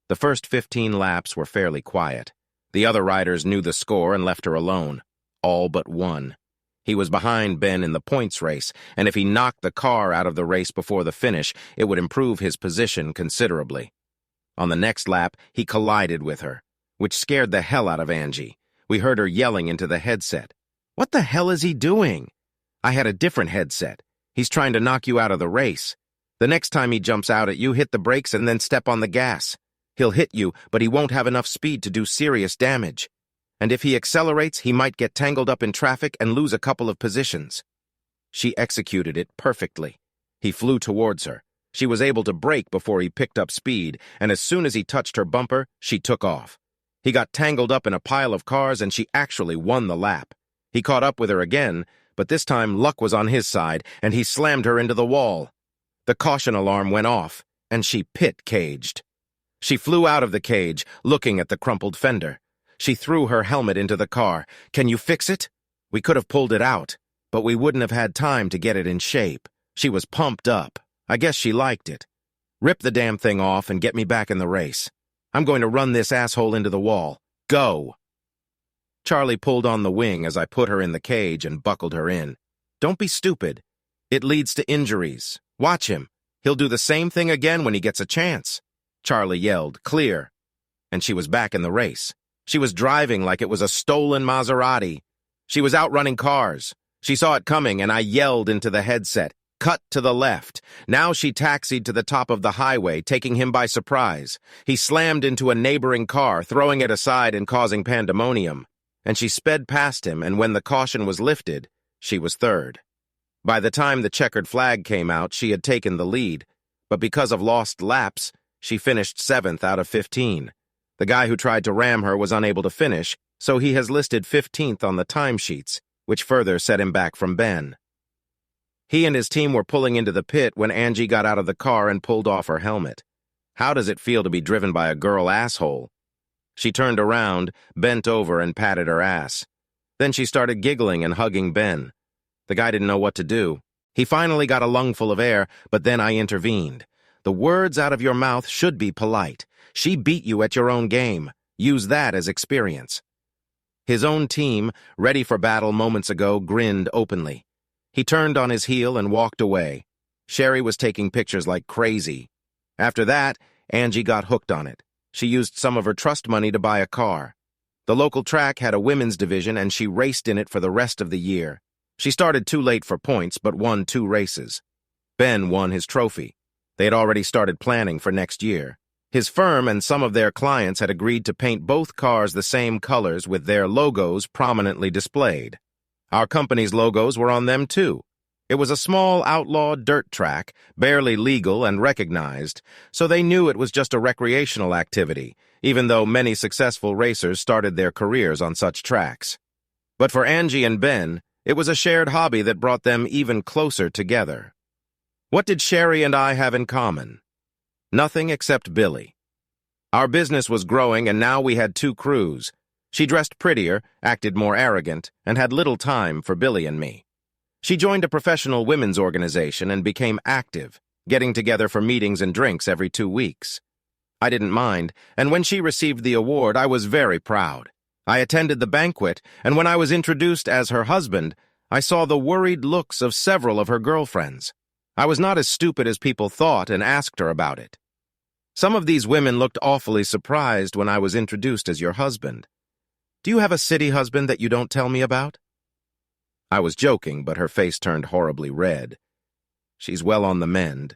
The first 15 laps were fairly quiet. The other riders knew the score and left her alone. All but one. He was behind Ben in the points race, and if he knocked the car out of the race before the finish, it would improve his position considerably. On the next lap, he collided with her, which scared the hell out of Angie. We heard her yelling into the headset. "What the hell is he doing?" I had a different headset. "He's trying to knock you out of the race. The next time he jumps out at you, hit the brakes and then step on the gas. He'll hit you, but he won't have enough speed to do serious damage. And if he accelerates, he might get tangled up in traffic and lose a couple of positions." She executed it perfectly. He flew towards her. She was able to brake before he picked up speed, and as soon as he touched her bumper, she took off. He got tangled up in a pile of cars, and she actually won the lap. He caught up with her again, but this time luck was on his side, and he slammed her into the wall. The caution alarm went off, and she pit-caged. She flew out of the cage, looking at the crumpled fender. She threw her helmet into the car. "Can you fix it?" We could have pulled it out, but we wouldn't have had time to get it in shape. She was pumped up. I guess she liked it. "Rip the damn thing off and get me back in the race. I'm going to run this asshole into the wall. Go!" Charlie pulled on the wing as I put her in the cage and buckled her in. "Don't be stupid. It leads to injuries. Watch him. He'll do the same thing again when he gets a chance." Charlie yelled, "Clear." And she was back in the race. She was driving like it was a stolen Maserati. She was outrunning cars. She saw it coming, and I yelled into the headset, "Cut to the left." Now she taxied to the top of the highway, taking him by surprise. He slammed into a neighboring car, throwing it aside and causing pandemonium. And she sped past him, and when the caution was lifted, she was third. By the time the checkered flag came out, she had taken the lead, but because of lost laps, she finished 7th out of 15. The guy who tried to ram her was unable to finish, so he has listed 15th on the timesheets, which further set him back from Ben. He and his team were pulling into the pit when Angie got out of the car and pulled off her helmet. How does it feel to be driven by a girl asshole? She turned around, bent over, and patted her ass. Then she started giggling and hugging Ben. The guy didn't know what to do. He finally got a lungful of air, but then I intervened. "The words out of your mouth should be polite. She beat you at your own game. Use that as experience." His own team, ready for battle moments ago, grinned openly. He turned on his heel and walked away. Sherry was taking pictures like crazy. After that, Angie got hooked on it. She used some of her trust money to buy a car. The local track had a women's division, and she raced in it for the rest of the year. She started too late for points, but won 2 races. Ben won his trophy. They had already started planning for next year. His firm and some of their clients had agreed to paint both cars the same colors with their logos prominently displayed. Our company's logos were on them too. It was a small outlaw dirt track, barely legal and recognized, so they knew it was just a recreational activity, even though many successful racers started their careers on such tracks. But for Angie and Ben, it was a shared hobby that brought them even closer together. What did Sherry and I have in common? Nothing except Billy. Our business was growing, and now we had 2 crews. She dressed prettier, acted more arrogant, and had little time for Billy and me. She joined a professional women's organization and became active, getting together for meetings and drinks every 2 weeks. I didn't mind, and when she received the award, I was very proud. I attended the banquet, and when I was introduced as her husband, I saw the worried looks of several of her girlfriends. I was not as stupid as people thought and asked her about it. Some of these women looked awfully surprised when I was introduced as your husband. "Do you have a city husband that you don't tell me about?" I was joking, but her face turned horribly red. "She's well on the mend."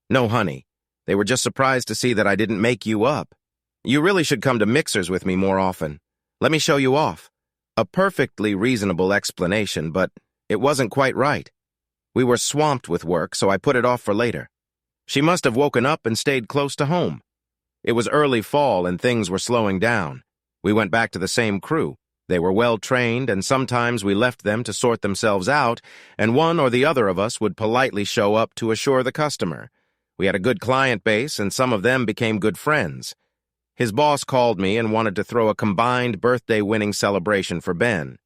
"No, honey. They were just surprised to see that I didn't make you up. You really should come to mixers with me more often. Let me show you off." A perfectly reasonable explanation, but it wasn't quite right. We were swamped with work, so I put it off for later. She must have woken up and stayed close to home. It was early fall and things were slowing down. We went back to the same crew. They were well trained, and sometimes we left them to sort themselves out, and one or the other of us would politely show up to assure the customer. We had a good client base, and some of them became good friends. His boss called me and wanted to throw a combined birthday-winning celebration for Ben.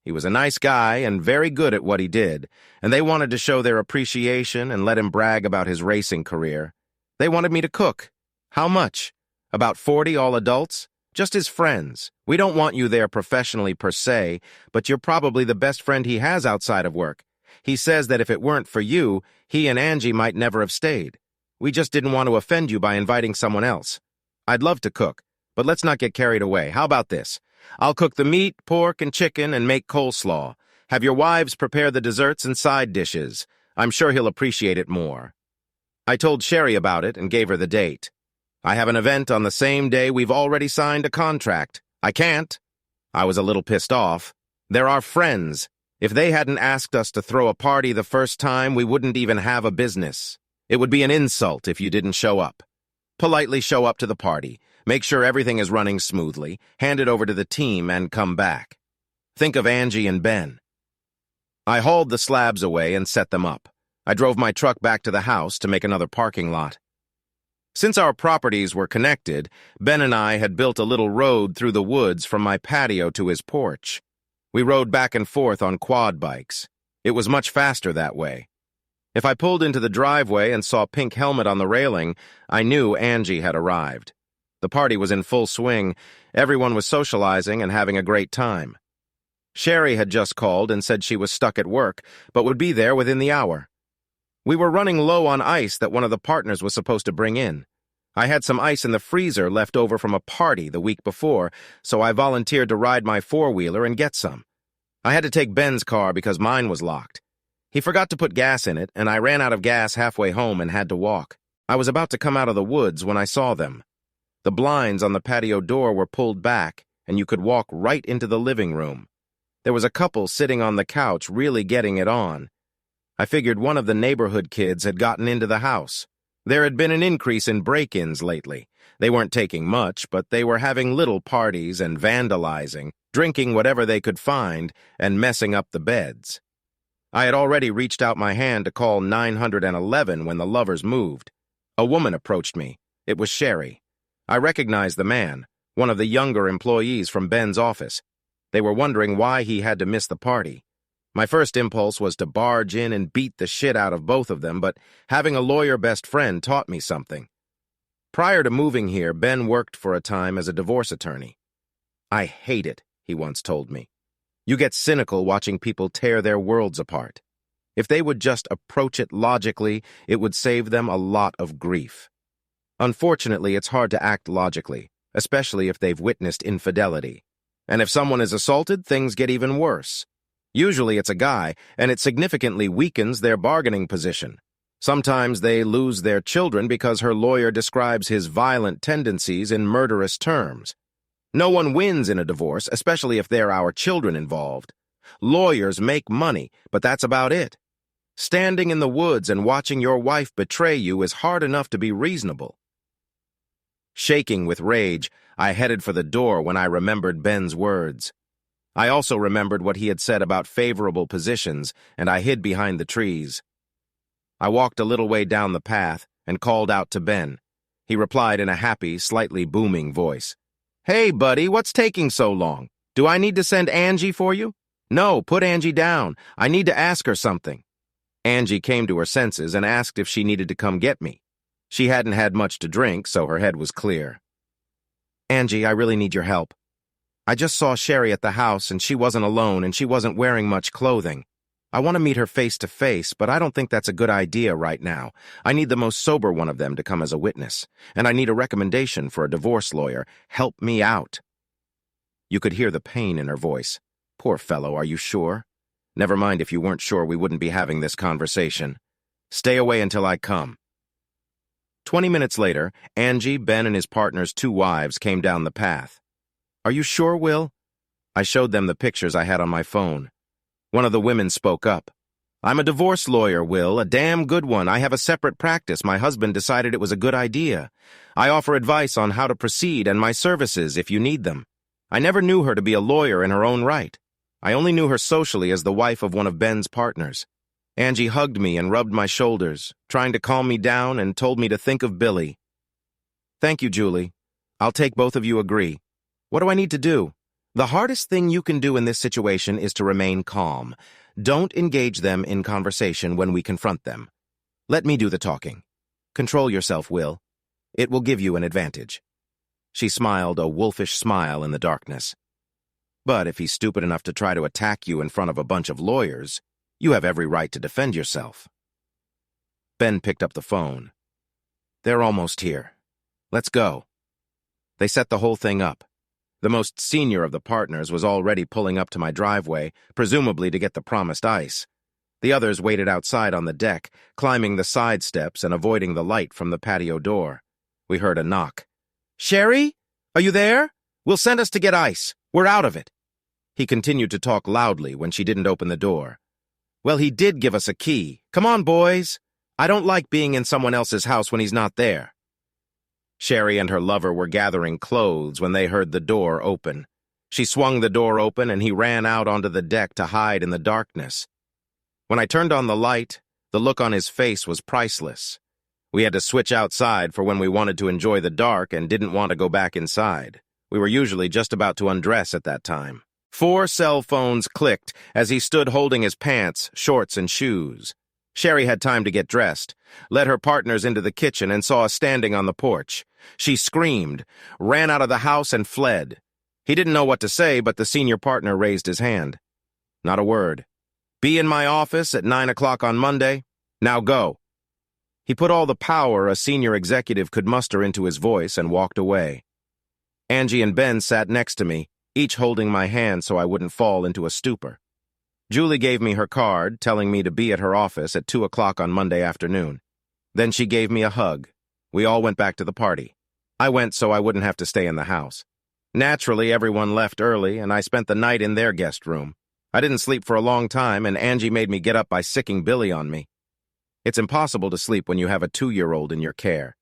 He was a nice guy and very good at what he did, and they wanted to show their appreciation and let him brag about his racing career. They wanted me to cook. How much? About 40 all adults? Just his friends. We don't want you there professionally per se, but you're probably the best friend he has outside of work. He says that if it weren't for you, he and Angie might never have stayed. We just didn't want to offend you by inviting someone else. I'd love to cook, but let's not get carried away. How about this? I'll cook the meat, pork, and chicken and make coleslaw. Have your wives prepare the desserts and side dishes. I'm sure he'll appreciate it more. I told Sherry about it and gave her the date. I have an event on the same day we've already signed a contract. I can't. I was a little pissed off. They're our friends. If they hadn't asked us to throw a party the first time, we wouldn't even have a business. It would be an insult if you didn't show up. Politely show up to the party, make sure everything is running smoothly, hand it over to the team, and come back. Think of Angie and Ben. I hauled the slabs away and set them up. I drove my truck back to the house to make another parking lot. Since our properties were connected, Ben and I had built a little road through the woods from my patio to his porch. We rode back and forth on quad bikes. It was much faster that way. If I pulled into the driveway and saw Pink Helmet on the railing, I knew Angie had arrived. The party was in full swing. Everyone was socializing and having a great time. Sherry had just called and said she was stuck at work, but would be there within the hour. We were running low on ice that one of the partners was supposed to bring in. I had some ice in the freezer left over from a party the week before, so I volunteered to ride my four-wheeler and get some. I had to take Ben's car because mine was locked. He forgot to put gas in it, and I ran out of gas halfway home and had to walk. I was about to come out of the woods when I saw them. The blinds on the patio door were pulled back, and you could walk right into the living room. There was a couple sitting on the couch really getting it on. I figured one of the neighborhood kids had gotten into the house. There had been an increase in break-ins lately. They weren't taking much, but they were having little parties and vandalizing, drinking whatever they could find, and messing up the beds. I had already reached out my hand to call 911 when the lovers moved. A woman approached me. It was Sherry. I recognized the man, one of the younger employees from Ben's office. They were wondering why he had to miss the party. My first impulse was to barge in and beat the shit out of both of them, but having a lawyer best friend taught me something. Prior to moving here, Ben worked for a time as a divorce attorney. I hate it, he once told me. You get cynical watching people tear their worlds apart. If they would just approach it logically, it would save them a lot of grief. Unfortunately, it's hard to act logically, especially if they've witnessed infidelity. And if someone is assaulted, things get even worse. Usually it's a guy, and it significantly weakens their bargaining position. Sometimes they lose their children because her lawyer describes his violent tendencies in murderous terms. No one wins in a divorce, especially if there are children involved. Lawyers make money, but that's about it. Standing in the woods and watching your wife betray you is hard enough to be reasonable. Shaking with rage, I headed for the door when I remembered Ben's words. I also remembered what he had said about favorable positions, and I hid behind the trees. I walked a little way down the path and called out to Ben. He replied in a happy, slightly booming voice. "Hey, buddy, what's taking so long? Do I need to send Angie for you?" "No, put Angie down. I need to ask her something." Angie came to her senses and asked if she needed to come get me. She hadn't had much to drink, so her head was clear. "Angie, I really need your help. I just saw Sherry at the house, and she wasn't alone, and she wasn't wearing much clothing. I want to meet her face to face, but I don't think that's a good idea right now. I need the most sober one of them to come as a witness, and I need a recommendation for a divorce lawyer. Help me out." You could hear the pain in her voice. "Poor fellow, are you sure?" "Never mind, if you weren't sure, we wouldn't be having this conversation. Stay away until I come." 20 minutes later, Angie, Ben, and his partner's 2 wives came down the path. "Are you sure, Will?" I showed them the pictures I had on my phone. One of the women spoke up. "I'm a divorce lawyer, Will, a damn good one. I have a separate practice. My husband decided it was a good idea. I offer advice on how to proceed and my services if you need them. I never knew her to be a lawyer in her own right. I only knew her socially as the wife of one of Ben's partners." Angie hugged me and rubbed my shoulders, trying to calm me down, and told me to think of Billy. "Thank you, Julie. I'll take both of you agree. What do I need to do? The hardest thing you can do in this situation is to remain calm. Don't engage them in conversation when we confront them. Let me do the talking. Control yourself, Will. It will give you an advantage. She smiled a wolfish smile in the darkness. But if he's stupid enough to try to attack you in front of a bunch of lawyers, you have every right to defend yourself. Ben picked up the phone. They're almost here. Let's go. They set the whole thing up. The most senior of the partners was already pulling up to my driveway, presumably to get the promised ice. The others waited outside on the deck, climbing the side steps and avoiding the light from the patio door. We heard a knock. "Sherry? Are you there? We'll send us to get ice. We're out of it." He continued to talk loudly when she didn't open the door. "Well, he did give us a key. Come on, boys. I don't like being in someone else's house when he's not there." Sherry and her lover were gathering clothes when they heard the door open. She swung the door open and he ran out onto the deck to hide in the darkness. When I turned on the light, the look on his face was priceless. We had to switch outside for when we wanted to enjoy the dark and didn't want to go back inside. We were usually just about to undress at that time. 4 cell phones clicked as he stood holding his pants, shorts, and shoes. Sherry had time to get dressed, led her partners into the kitchen, and saw us standing on the porch. She screamed, ran out of the house, and fled. He didn't know what to say, but the senior partner raised his hand. Not a word. "Be in my office at 9 o'clock on Monday. Now go." He put all the power a senior executive could muster into his voice and walked away. Angie and Ben sat next to me, each holding my hand so I wouldn't fall into a stupor. Julie gave me her card, telling me to be at her office at 2 o'clock on Monday afternoon. Then she gave me a hug. We all went back to the party. I went so I wouldn't have to stay in the house. Naturally, everyone left early, and I spent the night in their guest room. I didn't sleep for a long time, and Angie made me get up by sicking Billy on me. It's impossible to sleep when you have a 2-year-old in your care.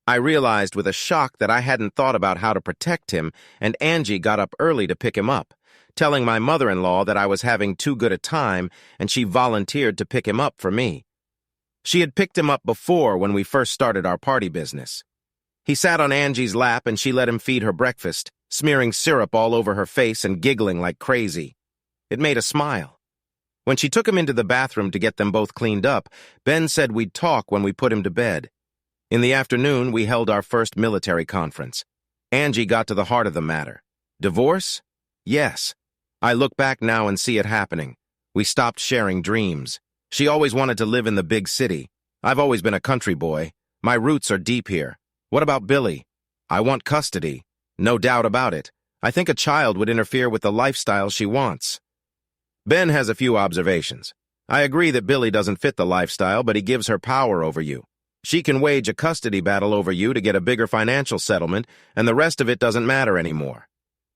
I realized with a shock that I hadn't thought about how to protect him, and Angie got up early to pick him up, telling my mother-in-law that I was having too good a time, and she volunteered to pick him up for me. She had picked him up before when we first started our party business. He sat on Angie's lap and she let him feed her breakfast, smearing syrup all over her face and giggling like crazy. It made a smile. When she took him into the bathroom to get them both cleaned up, Ben said we'd talk when we put him to bed. In the afternoon, we held our first military conference. Angie got to the heart of the matter. Divorce? Yes. I look back now and see it happening. We stopped sharing dreams. She always wanted to live in the big city. I've always been a country boy. My roots are deep here. What about Billy? I want custody. No doubt about it. I think a child would interfere with the lifestyle she wants. Ben has a few observations. I agree that Billy doesn't fit the lifestyle, but he gives her power over you. She can wage a custody battle over you to get a bigger financial settlement, and the rest of it doesn't matter anymore.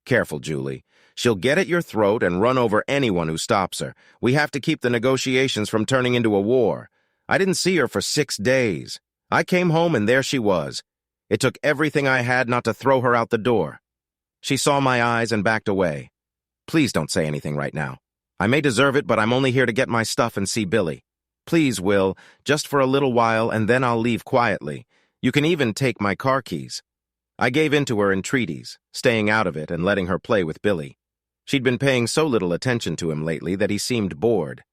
Careful, Julie. She'll get at your throat and run over anyone who stops her. We have to keep the negotiations from turning into a war. I didn't see her for 6 days. I came home and there she was. It took everything I had not to throw her out the door. She saw my eyes and backed away. Please don't say anything right now. I may deserve it, but I'm only here to get my stuff and see Billy. Please, Will, just for a little while, and then I'll leave quietly. You can even take my car keys. I gave in to her entreaties, staying out of it and letting her play with Billy. She'd been paying so little attention to him lately that he seemed bored.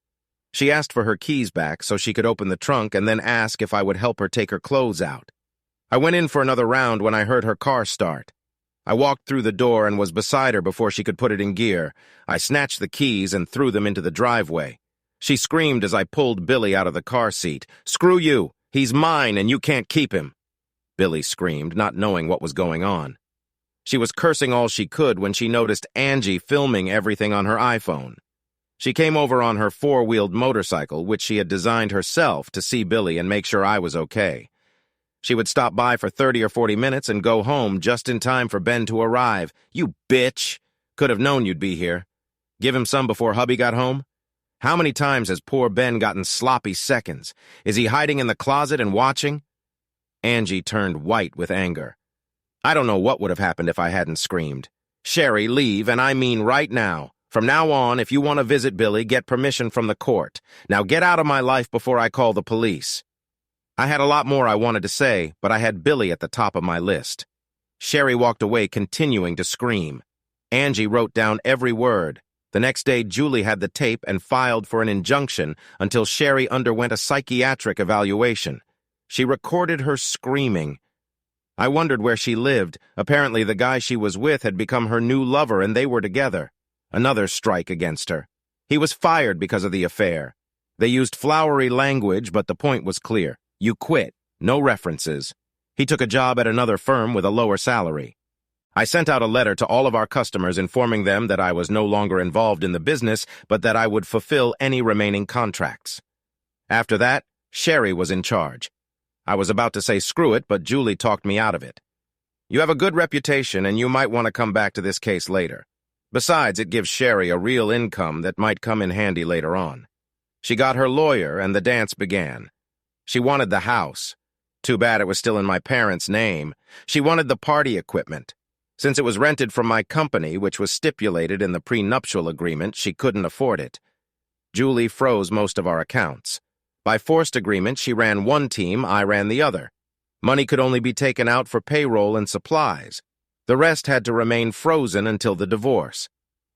She asked for her keys back so she could open the trunk and then ask if I would help her take her clothes out. I went in for another round when I heard her car start. I walked through the door and was beside her before she could put it in gear. I snatched the keys and threw them into the driveway. She screamed as I pulled Billy out of the car seat. "Screw you! He's mine and you can't keep him!" Billy screamed, not knowing what was going on. She was cursing all she could when she noticed Angie filming everything on her iPhone. She came over on her 4-wheeled motorcycle, which she had designed herself to see Billy and make sure I was okay. She would stop by for 30 or 40 minutes and go home just in time for Ben to arrive. "You bitch! Could have known you'd be here. Give him some before hubby got home? How many times has poor Ben gotten sloppy seconds? Is he hiding in the closet and watching?" Angie turned white with anger. I don't know what would have happened if I hadn't screamed. "Sherry, leave, and I mean right now. From now on, if you want to visit Billy, get permission from the court. Now get out of my life before I call the police." I had a lot more I wanted to say, but I had Billy at the top of my list. Sherry walked away, continuing to scream. Angie wrote down every word. The next day, Julie had the tape and filed for an injunction until Sherry underwent a psychiatric evaluation. She recorded her screaming. I wondered where she lived. Apparently, the guy she was with had become her new lover and they were together. Another strike against her. He was fired because of the affair. They used flowery language, but the point was clear. You quit. No references. He took a job at another firm with a lower salary. I sent out a letter to all of our customers informing them that I was no longer involved in the business, but that I would fulfill any remaining contracts. After that, Sherry was in charge. I was about to say screw it, but Julie talked me out of it. You have a good reputation, and you might want to come back to this case later. Besides, it gives Sherry a real income that might come in handy later on. She got her lawyer, and the dance began. She wanted the house. Too bad it was still in my parents' name. She wanted the party equipment. Since it was rented from my company, which was stipulated in the prenuptial agreement, she couldn't afford it. Julie froze most of our accounts. By forced agreement, she ran one team, I ran the other. Money could only be taken out for payroll and supplies. The rest had to remain frozen until the divorce.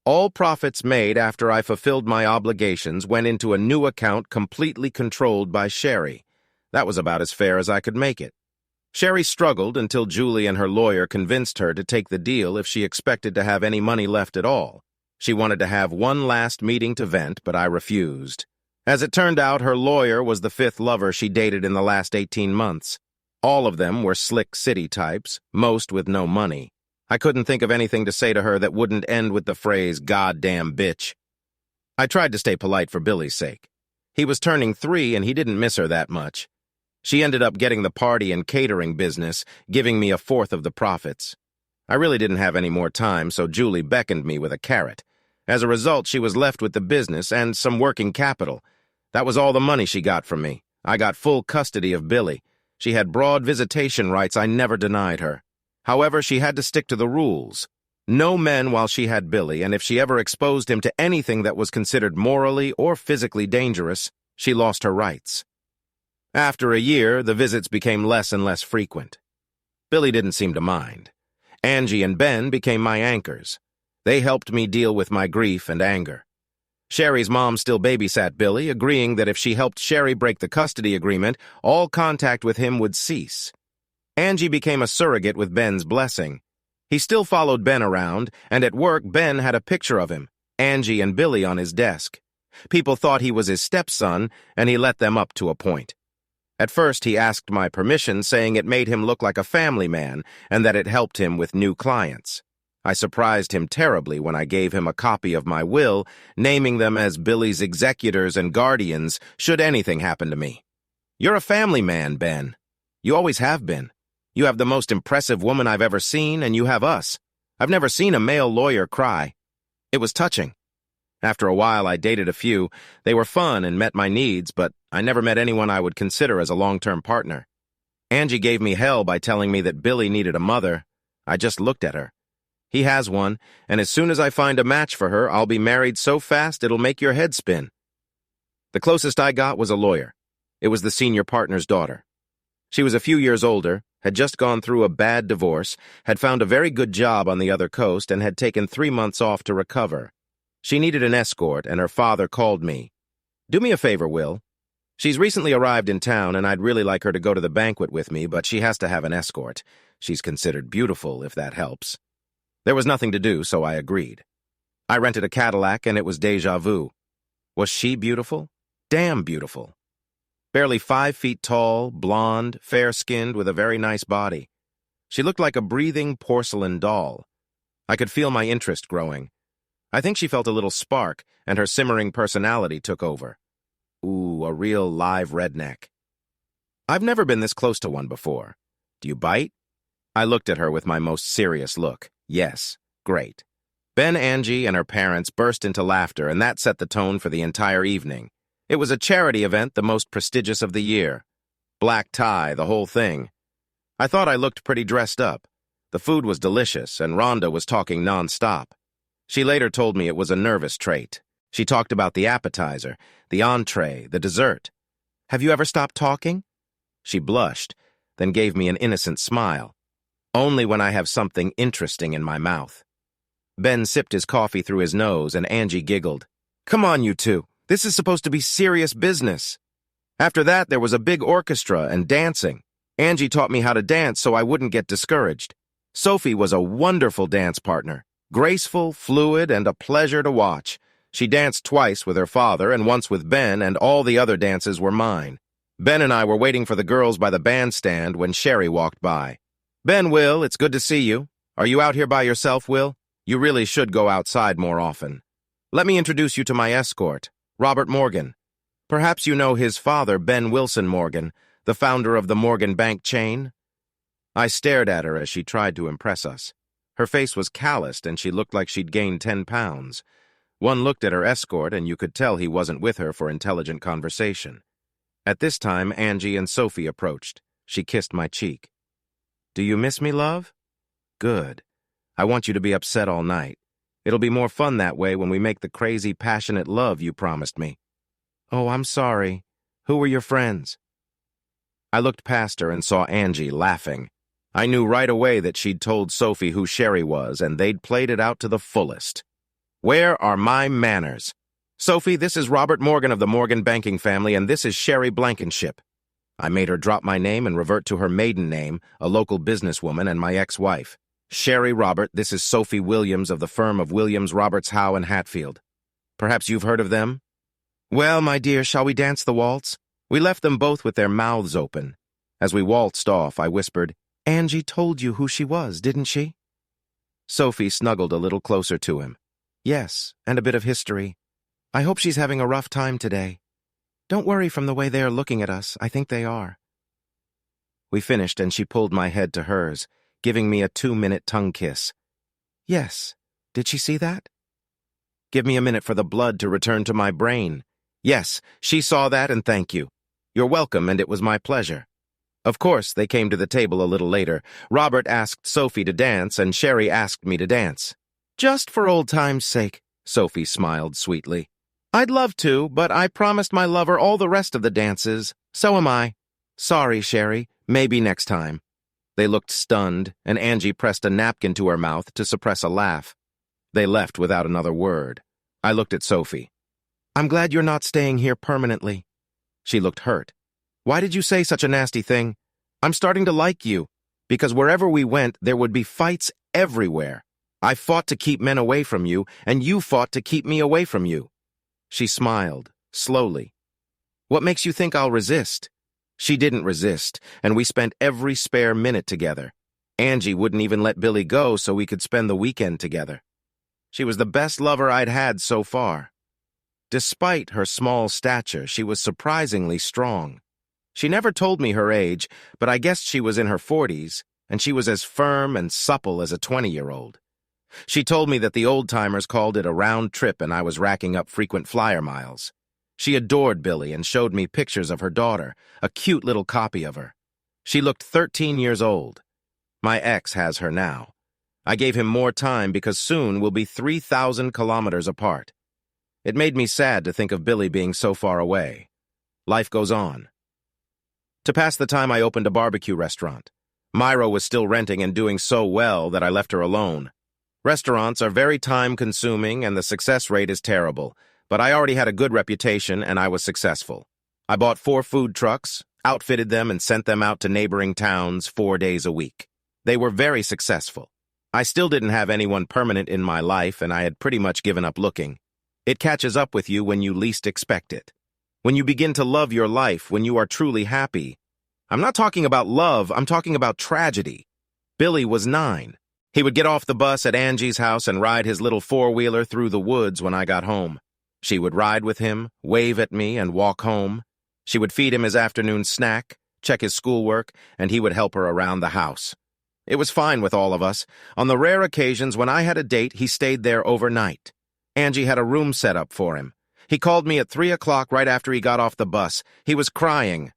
All profits made after I fulfilled my obligations went into a new account completely controlled by Sherry. That was about as fair as I could make it. Sherry struggled until Julie and her lawyer convinced her to take the deal if she expected to have any money left at all. She wanted to have one last meeting to vent, but I refused. As it turned out, her lawyer was the fifth lover she dated in the last 18 months. All of them were slick city types, most with no money. I couldn't think of anything to say to her that wouldn't end with the phrase, "goddamn bitch." I tried to stay polite for Billy's sake. He was turning 3 and he didn't miss her that much. She ended up getting the party and catering business, giving me a fourth of the profits. I really didn't have any more time, so Julie beckoned me with a carrot. As a result, she was left with the business and some working capital. That was all the money she got from me. I got full custody of Billy. She had broad visitation rights I never denied her. However, she had to stick to the rules. No men while she had Billy, and if she ever exposed him to anything that was considered morally or physically dangerous, she lost her rights. After a year, the visits became less and less frequent. Billy didn't seem to mind. Angie and Ben became my anchors. They helped me deal with my grief and anger. Sherry's mom still babysat Billy, agreeing that if she helped Sherry break the custody agreement, all contact with him would cease. Angie became a surrogate with Ben's blessing. He still followed Ben around, and at work Ben had a picture of him, Angie and Billy, on his desk. People thought he was his stepson, and he let them up to a point. At first, he asked my permission, saying it made him look like a family man and that it helped him with new clients. I surprised him terribly when I gave him a copy of my will, naming them as Billy's executors and guardians should anything happen to me. "You're a family man, Ben. You always have been. You have the most impressive woman I've ever seen, and you have us. I've never seen a male lawyer cry." It was touching. After a while, I dated a few. They were fun and met my needs, but I never met anyone I would consider as a long-term partner. Angie gave me hell by telling me that Billy needed a mother. I just looked at her. He has one, and as soon as I find a match for her, I'll be married so fast it'll make your head spin. The closest I got was a lawyer. It was the senior partner's daughter. She was a few years older, had just gone through a bad divorce, had found a very good job on the other coast, and had taken 3 months off to recover. She needed an escort, and her father called me. "Do me a favor, Will. She's recently arrived in town, and I'd really like her to go to the banquet with me, but she has to have an escort. She's considered beautiful, if that helps." There was nothing to do, so I agreed. I rented a Cadillac, and it was déjà vu. Was she beautiful? Damn beautiful. Barely 5 feet tall, blonde, fair-skinned, with a very nice body. She looked like a breathing porcelain doll. I could feel my interest growing. I think she felt a little spark, and her simmering personality took over. Ooh, a real live redneck. I've never been this close to one before. Do you bite? I looked at her with my most serious look. Yes. Great. Ben, Angie, and her parents burst into laughter, and that set the tone for the entire evening. It was a charity event, the most prestigious of the year. Black tie, the whole thing. I thought I looked pretty dressed up. The food was delicious, and Rhonda was talking non-stop. She later told me it was a nervous trait. She talked about the appetizer, the entree, the dessert. "Have you ever stopped talking?" She blushed, then gave me an innocent smile. Only when I have something interesting in my mouth. Ben sipped his coffee through his nose, and Angie giggled. Come on, you two. This is supposed to be serious business. After that, there was a big orchestra and dancing. Angie taught me how to dance so I wouldn't get discouraged. Sophie was a wonderful dance partner, graceful, fluid, and a pleasure to watch. She danced twice with her father and once with Ben, and all the other dances were mine. Ben and I were waiting for the girls by the bandstand when Sherry walked by. Ben, Will, it's good to see you. Are you out here by yourself, Will? You really should go outside more often. Let me introduce you to my escort, Robert Morgan. Perhaps you know his father, Ben Wilson Morgan, the founder of the Morgan Bank chain. I stared at her as she tried to impress us. Her face was calloused and she looked like she'd gained 10 pounds. One looked at her escort and you could tell he wasn't with her for intelligent conversation. At this time, Angie and Sophie approached. She kissed my cheek. Do you miss me, love? Good. I want you to be upset all night. It'll be more fun that way when we make the crazy, passionate love you promised me. Oh, I'm sorry. Who were your friends? I looked past her and saw Angie laughing. I knew right away that she'd told Sophie who Sherry was, and they'd played it out to the fullest. Where are my manners? Sophie, this is Robert Morgan of the Morgan banking family, and this is Sherry Blankenship. I made her drop my name and revert to her maiden name, a local businesswoman and my ex-wife. Sherry Robert, this is Sophie Williams of the firm of Williams, Roberts, Howe, and Hatfield. Perhaps you've heard of them? Well, my dear, shall we dance the waltz? We left them both with their mouths open. As we waltzed off, I whispered, Angie told you who she was, didn't she? Sophie snuggled a little closer to him. Yes, and a bit of history. I hope she's having a rough time today. Don't worry from the way they are looking at us. I think they are. We finished, and she pulled my head to hers, giving me a 2-minute tongue kiss. Yes. Did she see that? Give me a minute for the blood to return to my brain. Yes, she saw that, and thank you. You're welcome, and it was my pleasure. Of course, they came to the table a little later. Robert asked Sophie to dance, and Sherry asked me to dance. Just for old time's sake, Sophie smiled sweetly. I'd love to, but I promised my lover all the rest of the dances. So am I. Sorry, Sherry. Maybe next time. They looked stunned, and Angie pressed a napkin to her mouth to suppress a laugh. They left without another word. I looked at Sophie. I'm glad you're not staying here permanently. She looked hurt. Why did you say such a nasty thing? I'm starting to like you, because wherever we went, there would be fights everywhere. I fought to keep men away from you, and you fought to keep me away from you. She smiled, slowly. What makes you think I'll resist? She didn't resist, and we spent every spare minute together. Angie wouldn't even let Billy go so we could spend the weekend together. She was the best lover I'd had so far. Despite her small stature, she was surprisingly strong. She never told me her age, but I guessed she was in her 40s, and she was as firm and supple as a 20-year-old. She told me that the old-timers called it a round trip and I was racking up frequent flyer miles. She adored Billy and showed me pictures of her daughter, a cute little copy of her. She looked 13 years old. My ex has her now. I gave him more time because soon we'll be 3,000 kilometers apart. It made me sad to think of Billy being so far away. Life goes on. To pass the time, I opened a barbecue restaurant. Myra was still renting and doing so well that I left her alone. Restaurants are very time-consuming and the success rate is terrible, but I already had a good reputation and I was successful. I bought 4 food trucks, outfitted them, and sent them out to neighboring towns 4 days a week. They were very successful. I still didn't have anyone permanent in my life and I had pretty much given up looking. It catches up with you when you least expect it. When you begin to love your life, when you are truly happy. I'm not talking about love, I'm talking about tragedy. Billy was 9. He would get off the bus at Angie's house and ride his little 4-wheeler through the woods when I got home. She would ride with him, wave at me, and walk home. She would feed him his afternoon snack, check his schoolwork, and he would help her around the house. It was fine with all of us. On the rare occasions when I had a date, he stayed there overnight. Angie had a room set up for him. He called me at 3 o'clock right after he got off the bus. He was crying.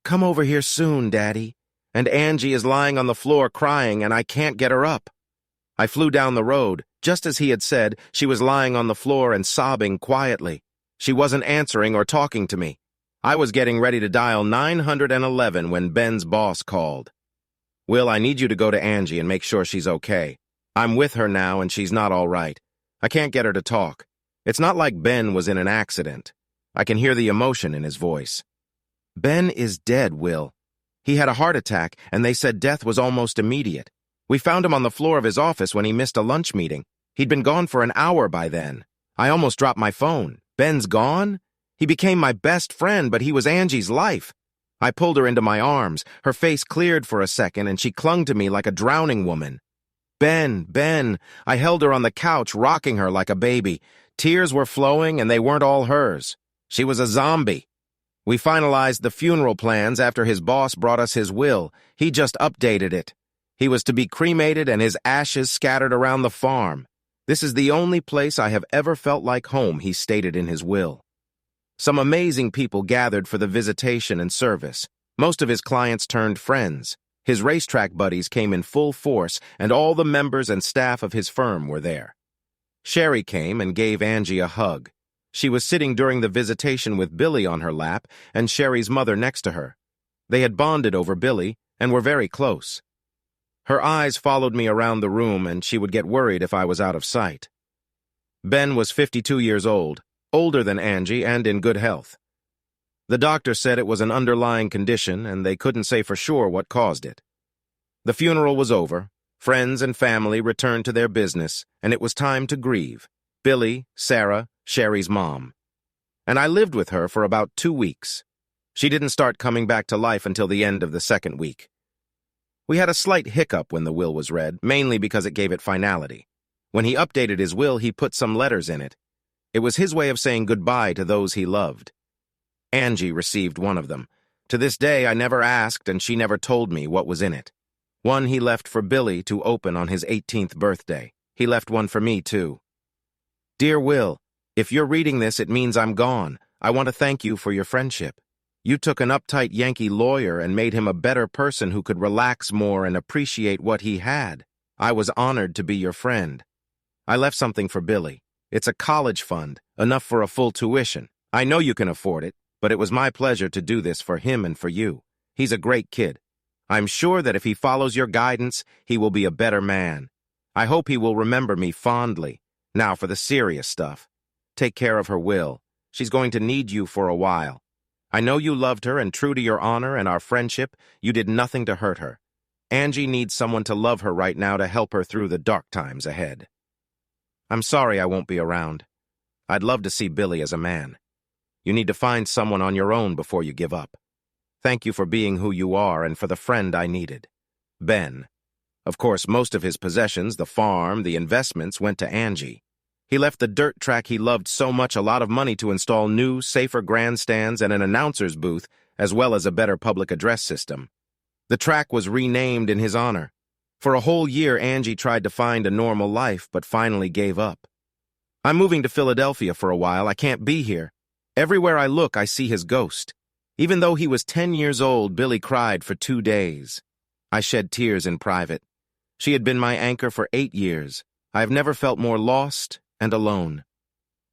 Come over here soon, Daddy. And Angie is lying on the floor crying and I can't get her up. I flew down the road. Just as he had said, she was lying on the floor and sobbing quietly. She wasn't answering or talking to me. I was getting ready to dial 911 when Ben's boss called. Will, I need you to go to Angie and make sure she's okay. I'm with her now and she's not all right. I can't get her to talk. It's not like Ben was in an accident. I can hear the emotion in his voice. Ben is dead, Will. He had a heart attack, and they said death was almost immediate. We found him on the floor of his office when he missed a lunch meeting. He'd been gone for an hour by then. I almost dropped my phone. Ben's gone? He became my best friend, but he was Angie's life. I pulled her into my arms. Her face cleared for a second, and she clung to me like a drowning woman. Ben. I held her on the couch, rocking her like a baby. Tears were flowing, and they weren't all hers. She was a zombie. We finalized the funeral plans after his boss brought us his will. He just updated it. He was to be cremated and his ashes scattered around the farm. This is the only place I have ever felt like home, he stated in his will. Some amazing people gathered for the visitation and service. Most of his clients turned friends. His racetrack buddies came in full force, and all the members and staff of his firm were there. Sherry came and gave Angie a hug. She was sitting during the visitation with Billy on her lap and Sherry's mother next to her. They had bonded over Billy and were very close. Her eyes followed me around the room, and she would get worried if I was out of sight. Ben was 52 years old, older than Angie and in good health. The doctor said it was an underlying condition, and they couldn't say for sure what caused it. The funeral was over. Friends and family returned to their business, and it was time to grieve. Billy, Sarah, Sherry's mom. And I lived with her for about 2 weeks. She didn't start coming back to life until the end of the second week. We had a slight hiccup when the will was read, mainly because it gave it finality. When he updated his will, he put some letters in it. It was his way of saying goodbye to those he loved. Angie received one of them. To this day, I never asked, and she never told me what was in it. One he left for Billy to open on his 18th birthday. He left one for me, too. Dear Will, if you're reading this, it means I'm gone. I want to thank you for your friendship. You took an uptight Yankee lawyer and made him a better person who could relax more and appreciate what he had. I was honored to be your friend. I left something for Billy. It's a college fund, enough for a full tuition. I know you can afford it, but it was my pleasure to do this for him and for you. He's a great kid. I'm sure that if he follows your guidance, he will be a better man. I hope he will remember me fondly. Now for the serious stuff. Take care of her, Will. She's going to need you for a while. I know you loved her, and true to your honor and our friendship, you did nothing to hurt her. Angie needs someone to love her right now to help her through the dark times ahead. I'm sorry I won't be around. I'd love to see Billy as a man. You need to find someone on your own before you give up. Thank you for being who you are and for the friend I needed. Ben. Of course, most of his possessions, the farm, the investments, went to Angie. He left the dirt track he loved so much, a lot of money to install new, safer grandstands and an announcer's booth, as well as a better public address system. The track was renamed in his honor. For a whole year, Angie tried to find a normal life, but finally gave up. I'm moving to Philadelphia for a while. I can't be here. Everywhere I look, I see his ghost. Even though he was 10 years old, Billy cried for 2 days. I shed tears in private. She had been my anchor for 8 years. I have never felt more lost and alone.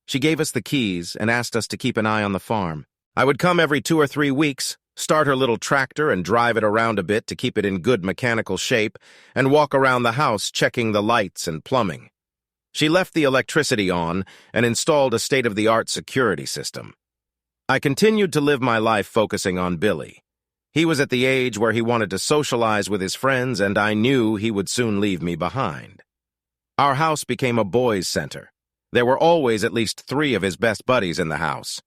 She gave us the keys and asked us to keep an eye on the farm. I would come every 2 or 3 weeks, start her little tractor and drive it around a bit to keep it in good mechanical shape, and walk around the house checking the lights and plumbing. She left the electricity on and installed a state-of-the-art security system. I continued to live my life focusing on Billy. He was at the age where he wanted to socialize with his friends, and I knew he would soon leave me behind. Our house became a boys' center. There were always at least 3 of his best buddies in the house.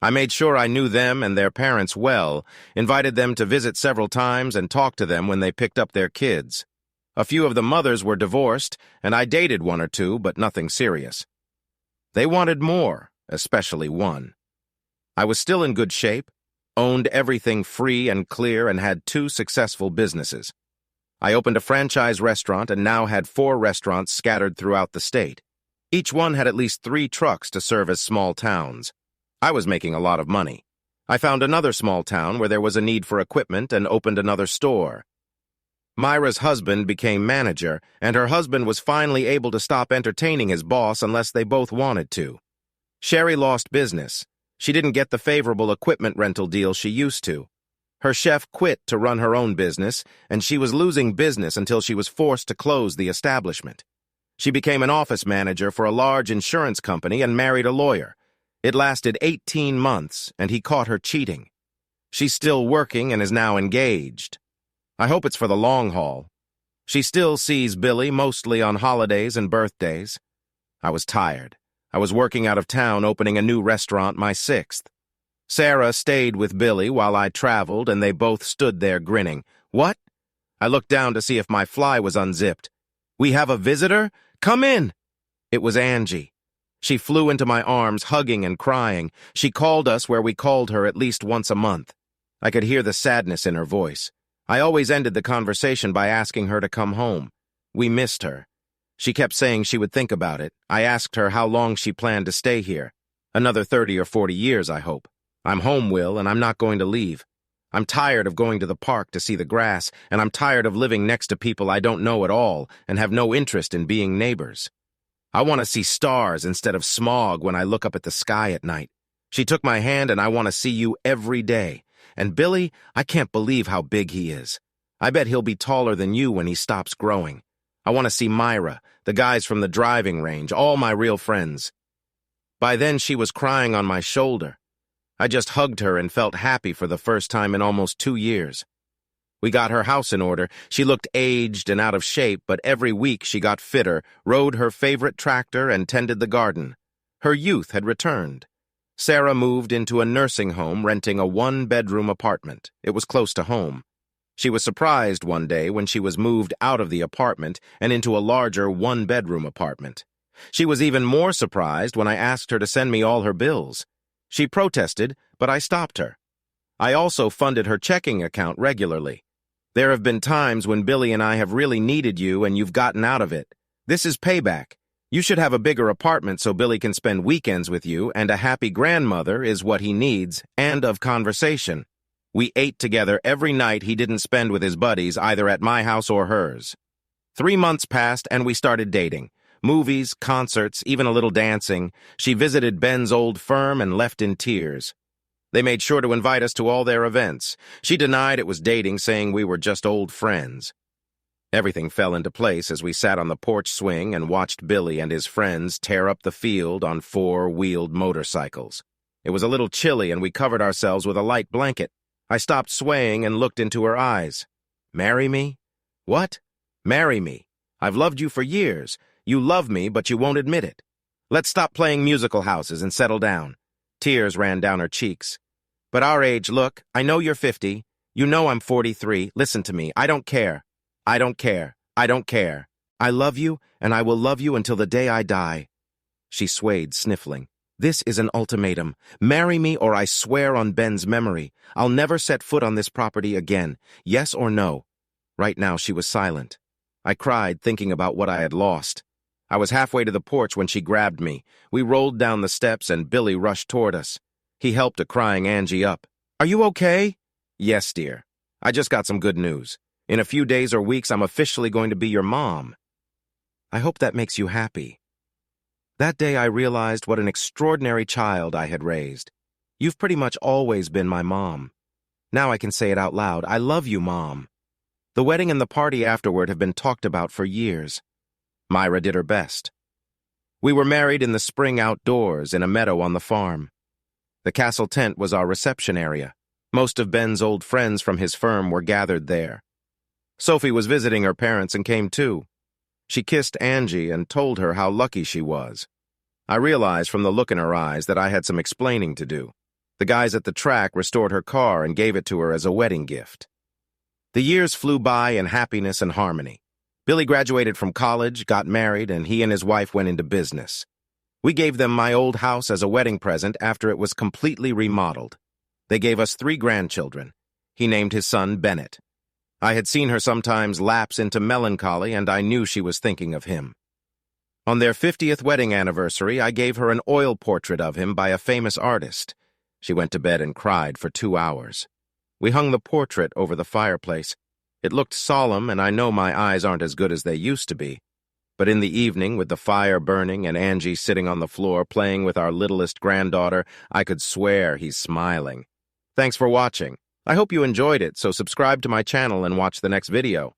I made sure I knew them and their parents well, invited them to visit several times, and talked to them when they picked up their kids. A few of the mothers were divorced, and I dated 1 or 2, but nothing serious. They wanted more, especially one. I was still in good shape, owned everything free and clear, and had 2 successful businesses. I opened a franchise restaurant and now had 4 restaurants scattered throughout the state. Each one had at least 3 trucks to serve as small towns. I was making a lot of money. I found another small town where there was a need for equipment and opened another store. Myra's husband became manager, and her husband was finally able to stop entertaining his boss unless they both wanted to. Sherry lost business. She didn't get the favorable equipment rental deal she used to. Her chef quit to run her own business, and she was losing business until she was forced to close the establishment. She became an office manager for a large insurance company and married a lawyer. It lasted 18 months, and he caught her cheating. She's still working and is now engaged. I hope it's for the long haul. She still sees Billy mostly on holidays and birthdays. I was tired. I was working out of town opening a new restaurant, my 6th. Sarah stayed with Billy while I traveled, and they both stood there grinning. What? I looked down to see if my fly was unzipped. We have a visitor? Come in! It was Angie. She flew into my arms, hugging and crying. She called us where we called her at least once a month. I could hear the sadness in her voice. I always ended the conversation by asking her to come home. We missed her. She kept saying she would think about it. I asked her how long she planned to stay here. Another 30 or 40 years, I hope. I'm home, Will, and I'm not going to leave. I'm tired of going to the park to see the grass, and I'm tired of living next to people I don't know at all and have no interest in being neighbors. I want to see stars instead of smog when I look up at the sky at night. She took my hand, and I want to see you every day. And Billy, I can't believe how big he is. I bet he'll be taller than you when he stops growing. I want to see Myra, the guys from the driving range, all my real friends. By then, she was crying on my shoulder. I just hugged her and felt happy for the first time in almost 2 years. We got her house in order. She looked aged and out of shape, but every week she got fitter, rode her favorite tractor, and tended the garden. Her youth had returned. Sarah moved into a nursing home, renting a 1-bedroom apartment. It was close to home. She was surprised one day when she was moved out of the apartment and into a larger 1-bedroom apartment. She was even more surprised when I asked her to send me all her bills. She protested, but I stopped her. I also funded her checking account regularly. There have been times when Billy and I have really needed you and you've gotten out of it. This is payback. You should have a bigger apartment so Billy can spend weekends with you, and a happy grandmother is what he needs, and of conversation. We ate together every night he didn't spend with his buddies, either at my house or hers. 3 months passed, and we started dating. Movies, concerts, even a little dancing. She visited Ben's old firm and left in tears. They made sure to invite us to all their events. She denied it was dating, saying we were just old friends. Everything fell into place as we sat on the porch swing and watched Billy and his friends tear up the field on 4-wheeled motorcycles. It was a little chilly, and we covered ourselves with a light blanket. I stopped swaying and looked into her eyes. Marry me? What? Marry me. I've loved you for years. You love me, but you won't admit it. Let's stop playing musical houses and settle down. Tears ran down her cheeks. But our age, look, I know you're 50. You know I'm 43. Listen to me. I don't care. I don't care. I don't care. I love you, and I will love you until the day I die. She swayed, sniffling. This is an ultimatum. Marry me, or I swear on Ben's memory, I'll never set foot on this property again. Yes or no? Right now she was silent. I cried, thinking about what I had lost. I was halfway to the porch when she grabbed me. We rolled down the steps, and Billy rushed toward us. He helped a crying Angie up. Are you okay? Yes, dear. I just got some good news. In a few days or weeks, I'm officially going to be your mom. I hope that makes you happy. That day I realized what an extraordinary child I had raised. You've pretty much always been my mom. Now I can say it out loud. I love you, Mom. The wedding and the party afterward have been talked about for years. Myra did her best. We were married in the spring outdoors in a meadow on the farm. The castle tent was our reception area. Most of Ben's old friends from his firm were gathered there. Sophie was visiting her parents and came too. She kissed Angie and told her how lucky she was. I realized from the look in her eyes that I had some explaining to do. The guys at the track restored her car and gave it to her as a wedding gift. The years flew by in happiness and harmony. Billy graduated from college, got married, and he and his wife went into business. We gave them my old house as a wedding present after it was completely remodeled. They gave us 3 grandchildren. He named his son Bennett. I had seen her sometimes lapse into melancholy, and I knew she was thinking of him. On their 50th wedding anniversary, I gave her an oil portrait of him by a famous artist. She went to bed and cried for 2 hours. We hung the portrait over the fireplace. It looked solemn, and I know my eyes aren't as good as they used to be. But in the evening, with the fire burning and Angie sitting on the floor playing with our littlest granddaughter, I could swear he's smiling. Thanks for watching. I hope you enjoyed it, so subscribe to my channel and watch the next video.